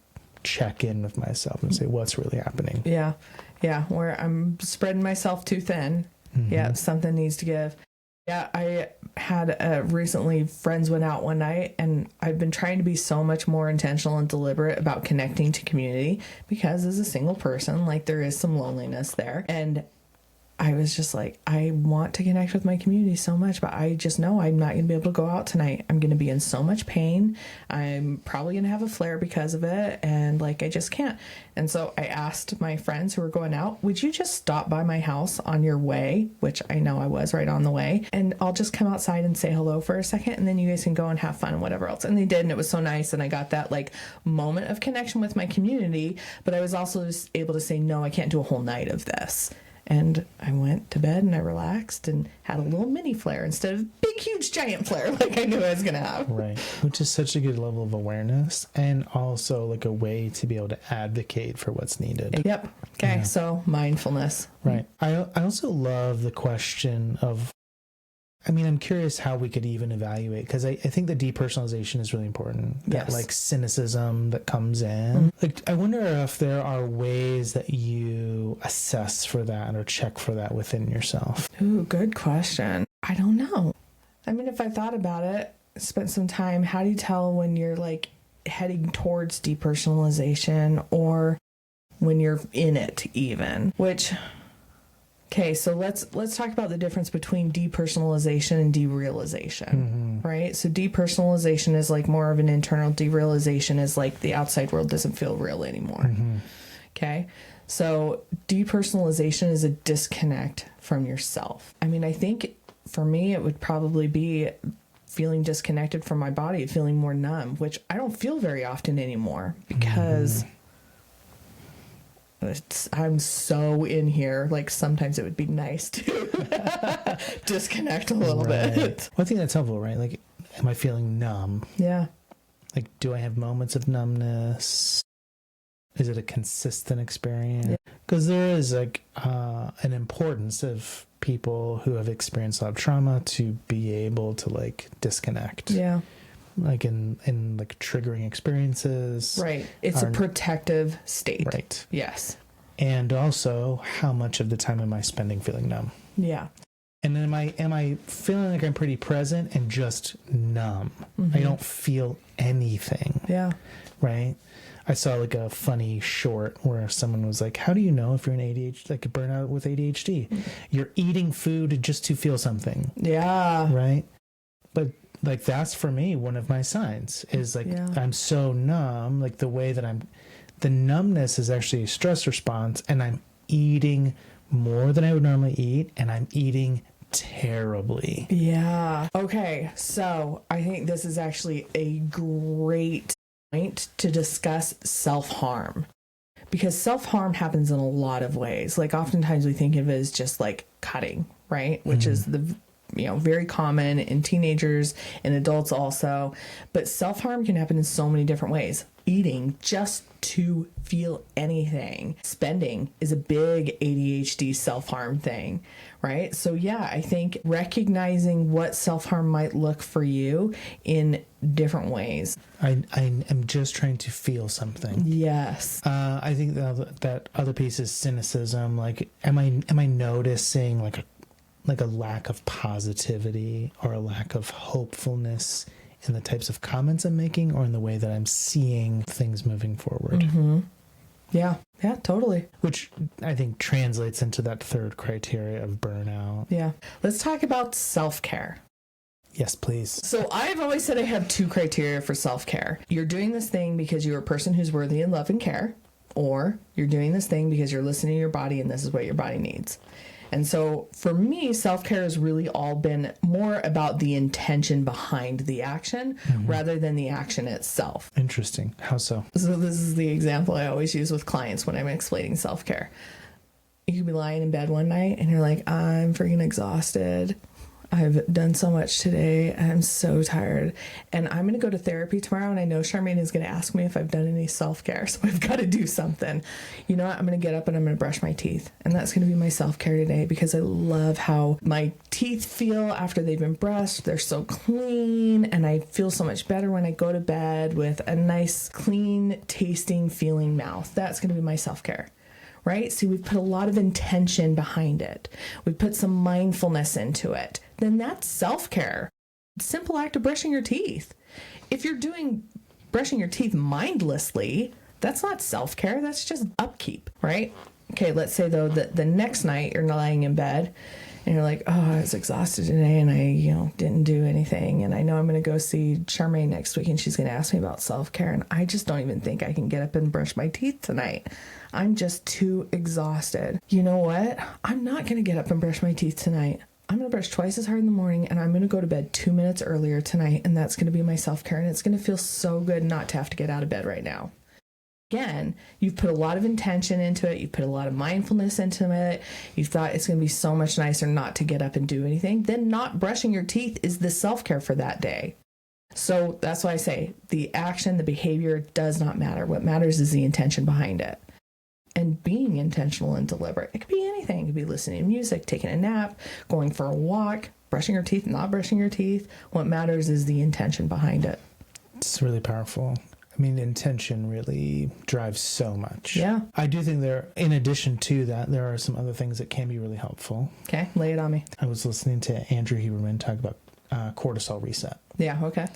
check in with myself and say, what's really happening? Yeah. Yeah. Where I'm spreading myself too thin. Mm-hmm. Yeah. Something needs to give. Yeah. I had recently friends went out one night, and I've been trying to be so much more intentional and deliberate about connecting to community because as a single person, like there is some loneliness there. And I was just like, I want to connect with my community so much, but I just know I'm not going to be able to go out tonight. I'm going to be in so much pain. I'm probably going to have a flare because of it. And like, I just can't. And so I asked my friends who were going out, would you just stop by my house on your way? Which I know I was right on the way. And I'll just come outside and say hello for a second. And then you guys can go and have fun and whatever else. And they did. And it was so nice. And I got that like moment of connection with my community. But I was also just able to say, no, I can't do a whole night of this. And I went to bed and I relaxed and had a little mini flare instead of big, huge, giant flare like I knew I was going to have. Right. Which is such a good level of awareness and also like a way to be able to advocate for what's needed. Yep. Okay. Yeah. So mindfulness. Right. I also love the question of, I mean, I'm curious how we could even evaluate, because I think the depersonalization is really important. Yes. That like cynicism that comes in. Mm-hmm. Like, I wonder if there are ways that you assess for that or check for that within yourself. Ooh, good question. I don't know. I mean, if I thought about it, spent some time, how do you tell when you're like heading towards depersonalization or when you're in it even? Which... Okay, so let's talk about the difference between depersonalization and derealization, right? So depersonalization is like more of an internal. Derealization is like the outside world doesn't feel real anymore. Okay, so depersonalization is a disconnect from yourself. I mean, I think for me, it would probably be feeling disconnected from my body, feeling more numb, which I don't feel very often anymore because... I'm so in here. Like sometimes it would be nice to disconnect a little bit. Well, I think that's helpful, right? Like, am I feeling numb? Yeah. Like, do I have moments of numbness? Is it a consistent experience? Because there is like an importance of people who have experienced a lot of trauma to be able to like disconnect. Yeah. Like in like triggering experiences. Right. It's a protective state. Right. Yes. And also, how much of the time am I spending feeling numb? Yeah. And then am I feeling like I'm pretty present and just numb? I don't feel anything. Yeah. Right? I saw like a funny short where someone was like, how do you know if you're an ADHD, like a burnout with ADHD? You're eating food just to feel something. Yeah. Right? But like, that's for me one of my signs is like, I'm so numb, like the way that the numbness is actually a stress response, and I'm eating more than I would normally eat, and I'm eating terribly. Yeah. Okay. So I think this is actually a great point to discuss self-harm, because self-harm happens in a lot of ways. Like oftentimes we think of it as just like cutting, right? Which is very common in teenagers and adults also. But self-harm can happen in so many different ways. Eating just to feel anything. Spending is a big ADHD self-harm thing, right? So yeah, I think recognizing what self-harm might look for you in different ways. I am just trying to feel something. Yes. I think that other piece is cynicism. Like, am I noticing like a lack of positivity or a lack of hopefulness in the types of comments I'm making or in the way that I'm seeing things moving forward? Yeah, totally. Which I think translates into that third criteria of burnout. Yeah. Let's talk about self-care. Yes, please. So I've always said I have 2 criteria for self-care. You're doing this thing because you're a person who's worthy of love and care, or you're doing this thing because you're listening to your body and this is what your body needs. And so for me, self-care has really all been more about the intention behind the action rather than the action itself. Interesting. How so? So this is the example I always use with clients when I'm explaining self-care. You could be lying in bed one night and you're like, I'm freaking exhausted. I've done so much today. I'm so tired. And I'm going to go to therapy tomorrow. And I know Charmaine is going to ask me if I've done any self-care. So I've got to do something. You know what? I'm going to get up and I'm going to brush my teeth. And that's going to be my self-care today because I love how my teeth feel after they've been brushed. They're so clean. And I feel so much better when I go to bed with a nice, clean, tasting, feeling mouth. That's going to be my self-care. Right? See, we've put a lot of intention behind it. We put some mindfulness into it. Then that's self-care. Simple act of brushing your teeth. If you're doing brushing your teeth mindlessly, that's not self-care. That's just upkeep, right? Okay, let's say though that the next night you're lying in bed and you're like, oh, I was exhausted today and I, didn't do anything. And I know I'm going to go see Charmaine next week and she's going to ask me about self-care. And I just don't even think I can get up and brush my teeth tonight. I'm just too exhausted. You know what? I'm not going to get up and brush my teeth tonight. I'm going to brush twice as hard in the morning and I'm going to go to bed 2 minutes earlier tonight. And that's going to be my self-care. And it's going to feel so good not to have to get out of bed right now. Again, you've put a lot of intention into it. You've put a lot of mindfulness into it. You've thought it's going to be so much nicer not to get up and do anything. Then not brushing your teeth is the self-care for that day. So that's why I say the action, the behavior does not matter. What matters is the intention behind it. And being intentional and deliberate. It could be anything. It could be listening to music, taking a nap, going for a walk, brushing your teeth, not brushing your teeth. What matters is the intention behind it. It's really powerful. I mean, intention really drives so much. Yeah. I do think in addition to that, there are some other things that can be really helpful. Okay, lay it on me. I was listening to Andrew Huberman talk about cortisol reset. Yeah, okay.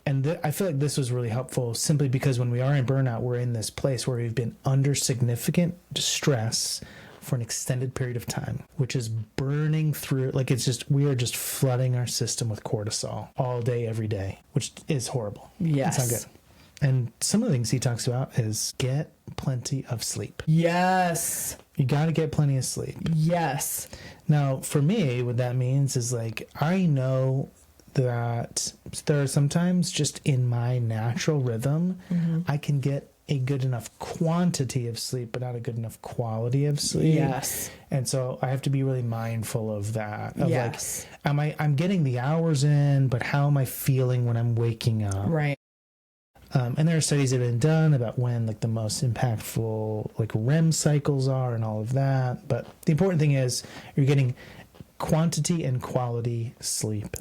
And I feel like this was really helpful simply because when we are in burnout, we're in this place where we've been under significant stress for an extended period of time, which is burning through, we are just flooding our system with cortisol all day, every day, which is horrible. Yes. It's not good. And some of the things he talks about is get plenty of sleep. Yes. You got to get plenty of sleep. Yes. Now, for me, what that means is I know that there are sometimes just in my natural rhythm, I can get a good enough quantity of sleep, but not a good enough quality of sleep. Yes. And so I have to be really mindful of that. Of yes. I'm getting the hours in, but how am I feeling when I'm waking up? Right. And there are studies that have been done about when the most impactful REM cycles are and all of that. But the important thing is you're getting quantity and quality sleep.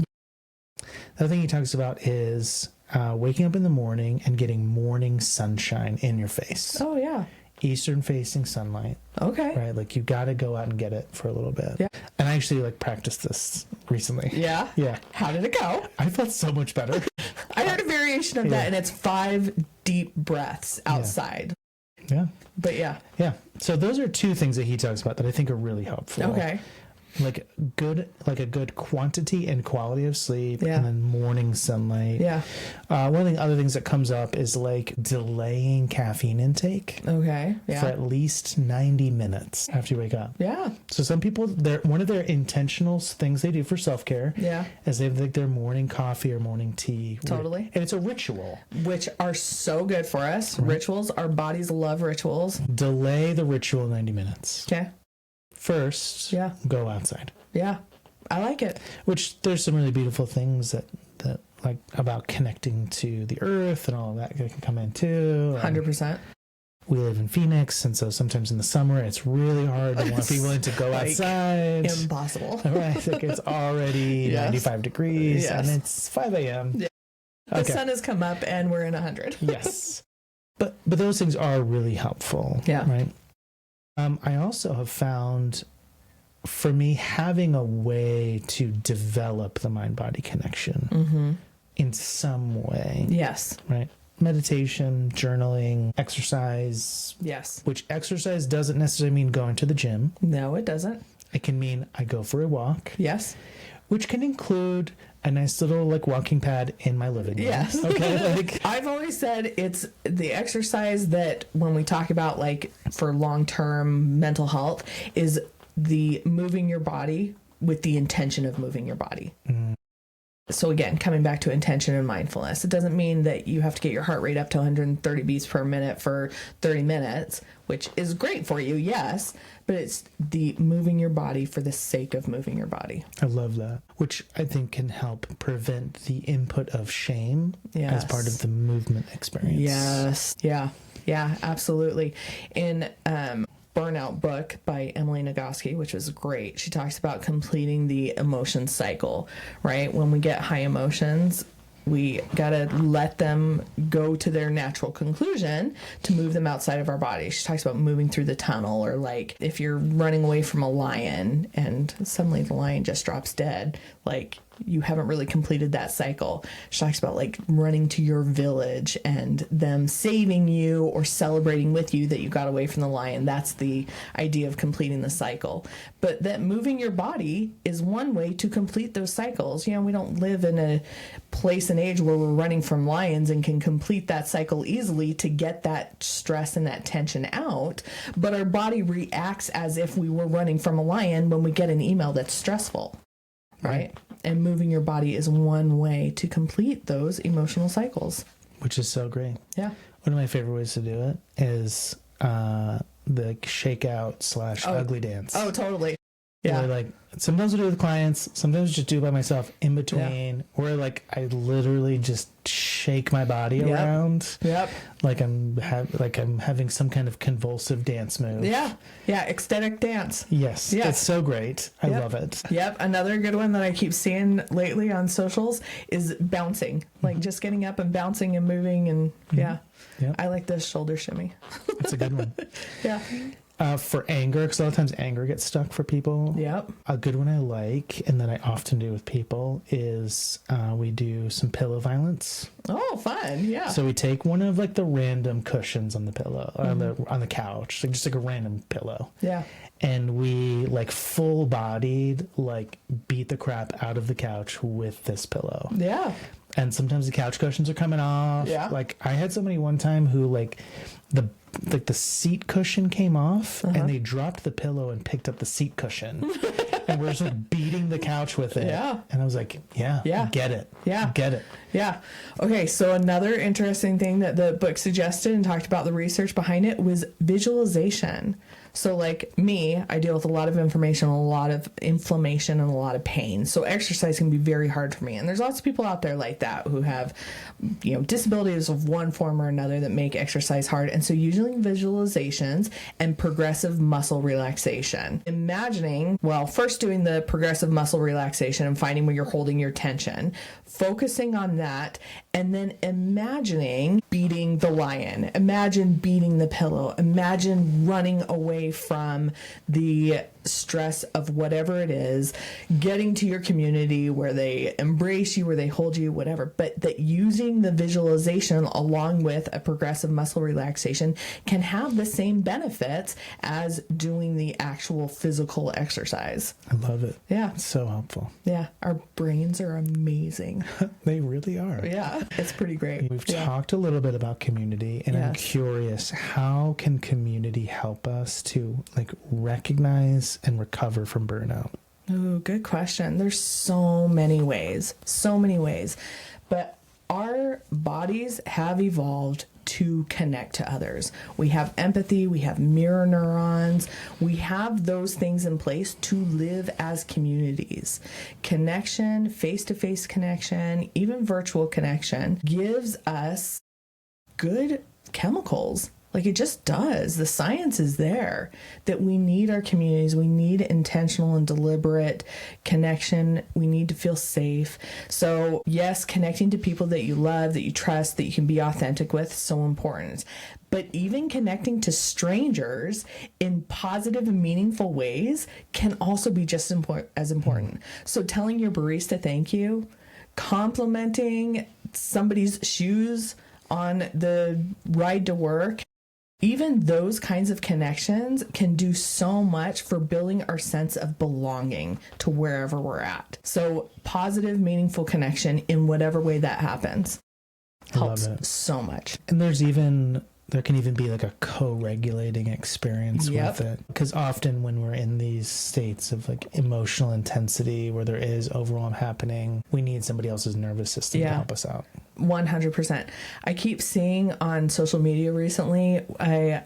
The other thing he talks about is waking up in the morning and getting morning sunshine in your face. Oh, yeah. Eastern facing sunlight. Okay. Right? You got to go out and get it for a little bit. Yeah. And I actually practiced this recently. Yeah? Yeah. How did it go? I felt so much better. I heard a variation of that, and it's 5 deep breaths outside. Yeah. But yeah. Yeah. So those are 2 things that he talks about that I think are really helpful. Okay. A good quantity and quality of sleep, Yeah. and then morning sunlight. Yeah. One of the other things that comes up is delaying caffeine intake Okay. Yeah. for at least 90 minutes after you wake up. Yeah. So some people, one of their intentional things they do for self-care Yeah. is they have their morning coffee or morning tea. Totally. And it's a ritual. Which are so good for us. Right. Rituals. Our bodies love rituals. Delay the ritual 90 minutes. Okay. First, go outside. Yeah, I like it. Which there's some really beautiful things that about connecting to the earth and all of that can come in too. 100%. We live in Phoenix, and so sometimes in the summer it's really hard to want people to go outside. Impossible. Right, it's already 95 degrees and it's 5 a.m. Yeah. The sun has come up and we're in 100. Yes, but those things are really helpful. Yeah. Right. I also have found, for me, having a way to develop the mind-body connection in some way. Yes. Right? Meditation, journaling, exercise. Yes. Which exercise doesn't necessarily mean going to the gym. No, it doesn't. It can mean I go for a walk. Yes. Which can include a nice little walking pad in my living room. Yes. Okay. I've always said it's the exercise that when we talk about for long-term mental health is the moving your body with the intention of moving your body. So again, coming back to intention and mindfulness, it doesn't mean that you have to get your heart rate up to 130 beats per minute for 30 minutes, which is great for you, yes, but it's the moving your body for the sake of moving your body. I love that, which I think can help prevent the input of shame as part of the movement experience. Yes. Yeah, absolutely. In Burnout book by Emily Nagoski, which was great. She talks about completing the emotion cycle, right? When we get high emotions, we got to let them go to their natural conclusion to move them outside of our body. She talks about moving through the tunnel, or if you're running away from a lion and suddenly the lion just drops dead, you haven't really completed that cycle. She talks about like running to your village and them saving you or celebrating with you that you got away from the lion. That's the idea of completing the cycle. But that moving your body is one way to complete those cycles. You know, we don't live in a place and age where we're running from lions and can complete that cycle easily to get that stress and that tension out. But our body reacts as if we were running from a lion when we get an email that's stressful, right? And moving your body is one way to complete those emotional cycles. Which is so great. Yeah. One of my favorite ways to do it is the shakeout / ugly dance. Oh, totally. Yeah. Where, like, sometimes I do it with clients, sometimes I just do it by myself in between, where like I literally just shake my body around. Yep. Like I'm having some kind of convulsive dance move. Yeah. Yeah. Ecstatic dance. Yes. Yeah. It's so great. I love it. Yep. Another good one that I keep seeing lately on socials is bouncing, like just getting up and bouncing and moving. And Yep. I like this shoulder shimmy. It's a good one. Yeah. For anger, because a lot of times anger gets stuck for people. Yep. A good one I like, and that I often do with people, is we do some pillow violence. Oh, fun. Yeah. So we take one of like the random cushions on the pillow, on the couch, like just like a random pillow. Yeah. And we like full bodied like beat the crap out of the couch with this pillow. Yeah. And sometimes the couch cushions are coming off. Yeah. Like I had somebody one time who like the seat cushion came off and they dropped the pillow and picked up the seat cushion. And we're just like beating the couch with it. Yeah. And I was like, yeah. Get it. Yeah. Get it. Yeah. Okay. So another interesting thing that the book suggested and talked about the research behind it was visualization. So like me, I deal with a lot of information, a lot of inflammation, and a lot of pain. So exercise can be very hard for me. And there's lots of people out there like that who have, you know, disabilities of one form or another that make exercise hard. And so using visualizations and progressive muscle relaxation, imagining, well, first doing the progressive muscle relaxation and finding where you're holding your tension, focusing on that, and then imagining beating the lion. Imagine beating the pillow. Imagine running away from the stress of whatever it is, getting to your community where they embrace you, where they hold you, whatever. But that using the visualization along with a progressive muscle relaxation can have the same benefits as doing the actual physical exercise. I love it. Yeah. It's so helpful. Yeah. Our brains are amazing. They really are. Yeah. It's pretty great. We've talked a little bit about community, and I'm curious, how can community help us to like recognize and recover from burnout? Oh, good question. There's so many ways, but our bodies have evolved to connect to others. We have empathy, we have mirror neurons, we have those things in place to live as communities. Connection, face-to-face connection, even virtual connection gives us good chemicals. Like it just does. The science is there that we need our communities. We need intentional and deliberate connection. We need to feel safe. So yes, connecting to people that you love, that you trust, that you can be authentic with, so important. But even connecting to strangers in positive and meaningful ways can also be just as important. So telling your barista thank you, complimenting somebody's shoes on the ride to work, even those kinds of connections can do so much for building our sense of belonging to wherever we're at. So positive, meaningful connection in whatever way that happens helps so much. And there can even be like a co-regulating experience with it. Because often when we're in these states of like emotional intensity where there is overwhelm happening, we need somebody else's nervous system to help us out. 100%. I keep seeing on social media recently, I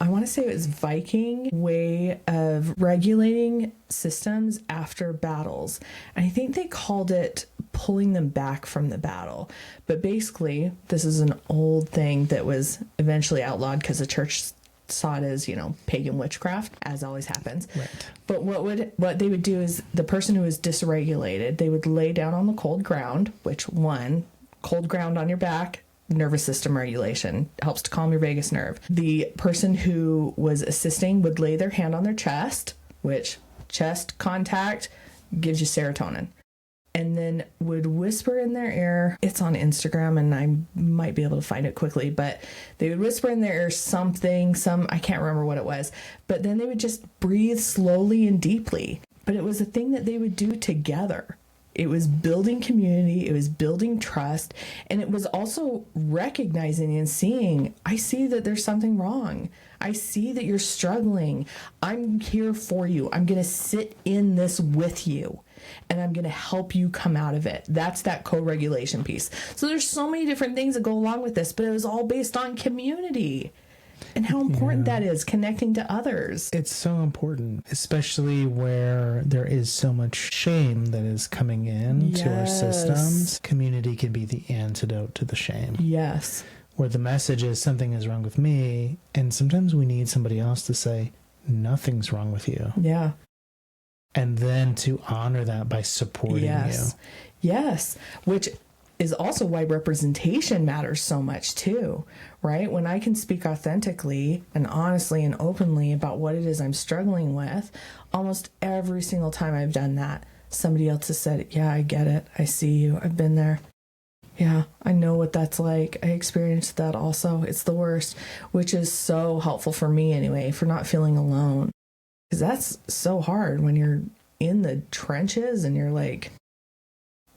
want to say it was Viking way of regulating systems after battles. And I think they called it pulling them back from the battle. But basically, this is an old thing that was eventually outlawed because the church saw it as, pagan witchcraft, as always happens. Right. But what they would do is the person who was dysregulated, they would lay down on the cold ground, which cold ground on your back, nervous system regulation, helps to calm your vagus nerve. The person who was assisting would lay their hand on their chest, which chest contact gives you serotonin. And then would whisper in their ear, it's on Instagram and I might be able to find it quickly, but they would whisper in their ear something, I can't remember what it was, but then they would just breathe slowly and deeply. But it was a thing that they would do together. It was building community, it was building trust, and it was also recognizing and seeing, I see that there's something wrong. I see that you're struggling. I'm here for you. I'm going to sit in this with you, and I'm going to help you come out of it. That's that co-regulation piece. So there's so many different things that go along with this, but it was all based on community. And how important that is, connecting to others. It's so important, especially where there is so much shame that is coming in to our systems. Community can be the antidote to the shame. Yes. Where the message is something is wrong with me, and sometimes we need somebody else to say, nothing's wrong with you. Yeah. And then to honor that by supporting you. Yes. Which is also why representation matters so much too, right? When I can speak authentically and honestly and openly about what it is I'm struggling with, almost every single time I've done that, somebody else has said, yeah, I get it. I see you. I've been there. Yeah, I know what that's like. I experienced that also. It's the worst, which is so helpful for me anyway, for not feeling alone. Because that's so hard when you're in the trenches and you're like,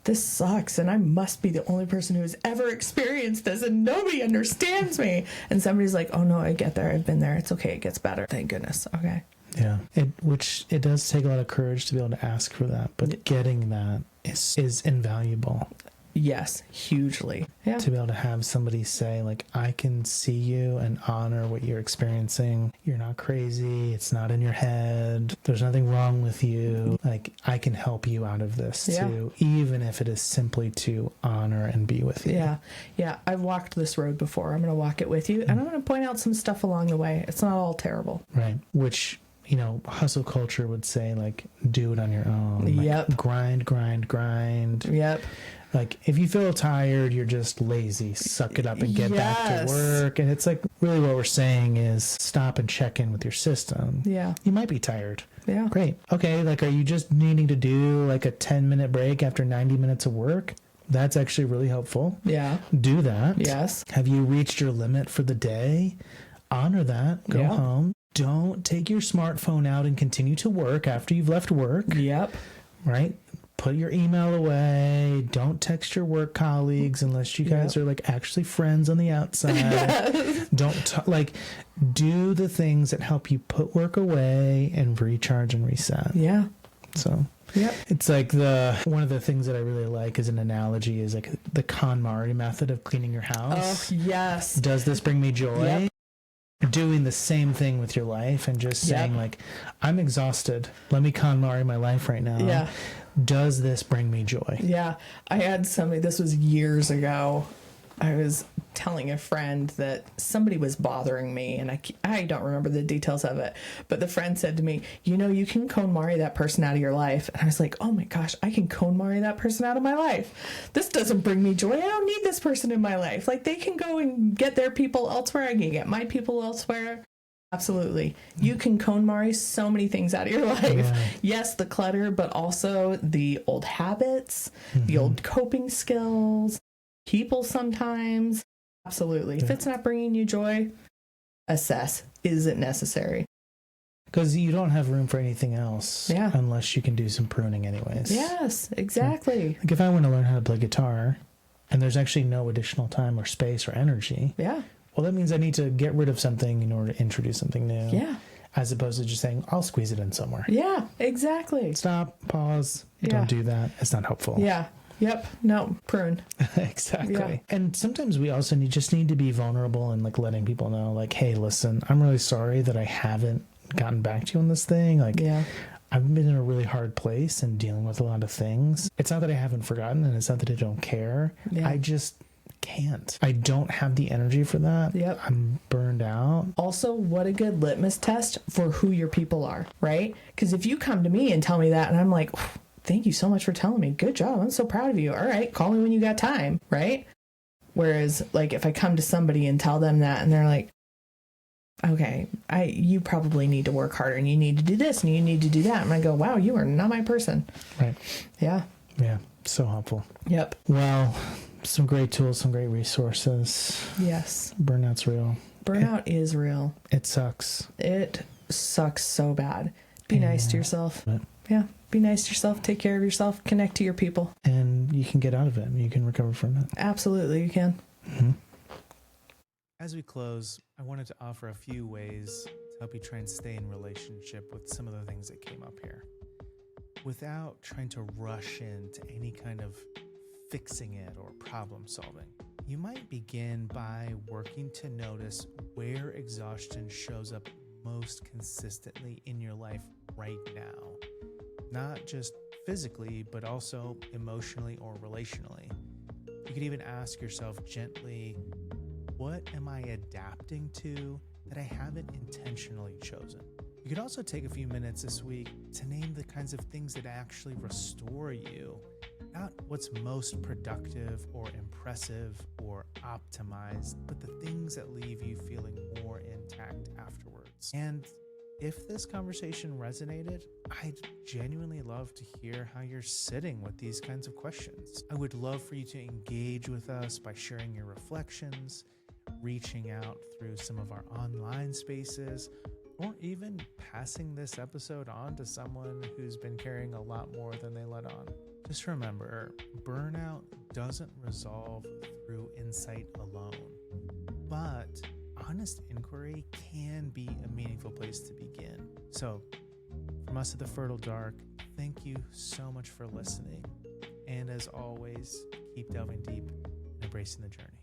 this sucks, and I must be the only person who has ever experienced this, and nobody understands me. And somebody's like, oh no, I get there. I've been there. It's okay. It gets better. Thank goodness. Okay. Yeah. It does take a lot of courage to be able to ask for that, but getting that is invaluable. Yes, hugely. Yeah. To be able to have somebody say, like, I can see you and honor what you're experiencing. You're not crazy. It's not in your head. There's nothing wrong with you. Like, I can help you out of this too, even if it is simply to honor and be with you. Yeah. Yeah. I've walked this road before. I'm going to walk it with you, and I'm going to point out some stuff along the way. It's not all terrible. Right. Which, hustle culture would say, like, do it on your own. Like, grind. Yep. Like, if you feel tired, you're just lazy. Suck it up and get back to work. And it's like, really what we're saying is stop and check in with your system. Yeah. You might be tired. Yeah. Great. Okay, like, are you just needing to do, like, a 10-minute break after 90 minutes of work? That's actually really helpful. Yeah. Do that. Yes. Have you reached your limit for the day? Honor that. Go home. Don't take your smartphone out and continue to work after you've left work. Yep. Right? Put your email away. Don't text your work colleagues unless you guys are, like, actually friends on the outside. Yes. Don't do the things that help you put work away and recharge and reset. Yeah. So it's like one of the things that I really like as an analogy is like the KonMari method of cleaning your house. Oh, yes. Does this bring me joy? Yep. Doing the same thing with your life and just saying, like, I'm exhausted. Let me KonMari my life right now. Yeah. Does this bring me joy? Yeah. I had this was years ago. I was telling a friend that somebody was bothering me, and I don't remember the details of it, but the friend said to me, you can KonMari that person out of your life. And I was like, oh my gosh, I can KonMari that person out of my life. This doesn't bring me joy. I don't need this person in my life. Like, they can go and get their people elsewhere. I can get my people elsewhere. Absolutely. You can KonMari so many things out of your life. Yeah. Yes, the clutter, but also the old habits, the old coping skills, people sometimes. Absolutely. If it's not bringing you joy, assess. Is it necessary? Because you don't have room for anything else unless you can do some pruning anyways. Yes, exactly. Like, if I want to learn how to play guitar and there's actually no additional time or space or energy, well, that means I need to get rid of something in order to introduce something new. Yeah. As opposed to just saying, I'll squeeze it in somewhere. Yeah, exactly. Stop, pause. Don't do that. It's not helpful. Yeah. Yep. No, prune. Exactly. Yeah. And sometimes we also just need to be vulnerable and, like, letting people know, like, hey, listen, I'm really sorry that I haven't gotten back to you on this thing. Like, I've been in a really hard place and dealing with a lot of things. It's not that I haven't forgotten, and it's not that I don't care. Yeah. I just can't. I don't have the energy for that. Yep. I'm burned out. Also, what a good litmus test for who your people are, right? Because if you come to me and tell me that, and I'm like, thank you so much for telling me. Good job. I'm so proud of you. All right. Call me when you got time. Right. Whereas, like, if I come to somebody and tell them that and they're like, okay, you probably need to work harder and you need to do this and you need to do that. And I go, wow, you are not my person. Right. Yeah. Yeah. So helpful. Yep. Well, some great tools, some great resources. Yes. Burnout's real. Burnout is real. It sucks. It sucks so bad. Be nice to yourself. Yeah. Be nice to yourself. Take care of yourself. Connect to your people. And you can get out of it. You can recover from it. Absolutely, you can. Mm-hmm. As we close, I wanted to offer a few ways to help you try and stay in relationship with some of the things that came up here, without trying to rush into any kind of fixing it or problem solving. You might begin by working to notice where exhaustion shows up most consistently in your life right now. Not just physically, but also emotionally or relationally. You could even ask yourself gently, what am I adapting to that I haven't intentionally chosen? You could also take a few minutes this week to name the kinds of things that actually restore you, not what's most productive or impressive or optimized, but the things that leave you feeling more intact afterwards. And if this conversation resonated, I'd genuinely love to hear how you're sitting with these kinds of questions. I would love for you to engage with us by sharing your reflections, reaching out through some of our online spaces, or even passing this episode on to someone who's been carrying a lot more than they let on. Just remember, burnout doesn't resolve through insight alone, but honest inquiry can be a meaningful place to begin. So, from us at the Fertile Dark, thank you so much for listening. And as always, keep delving deep and embracing the journey.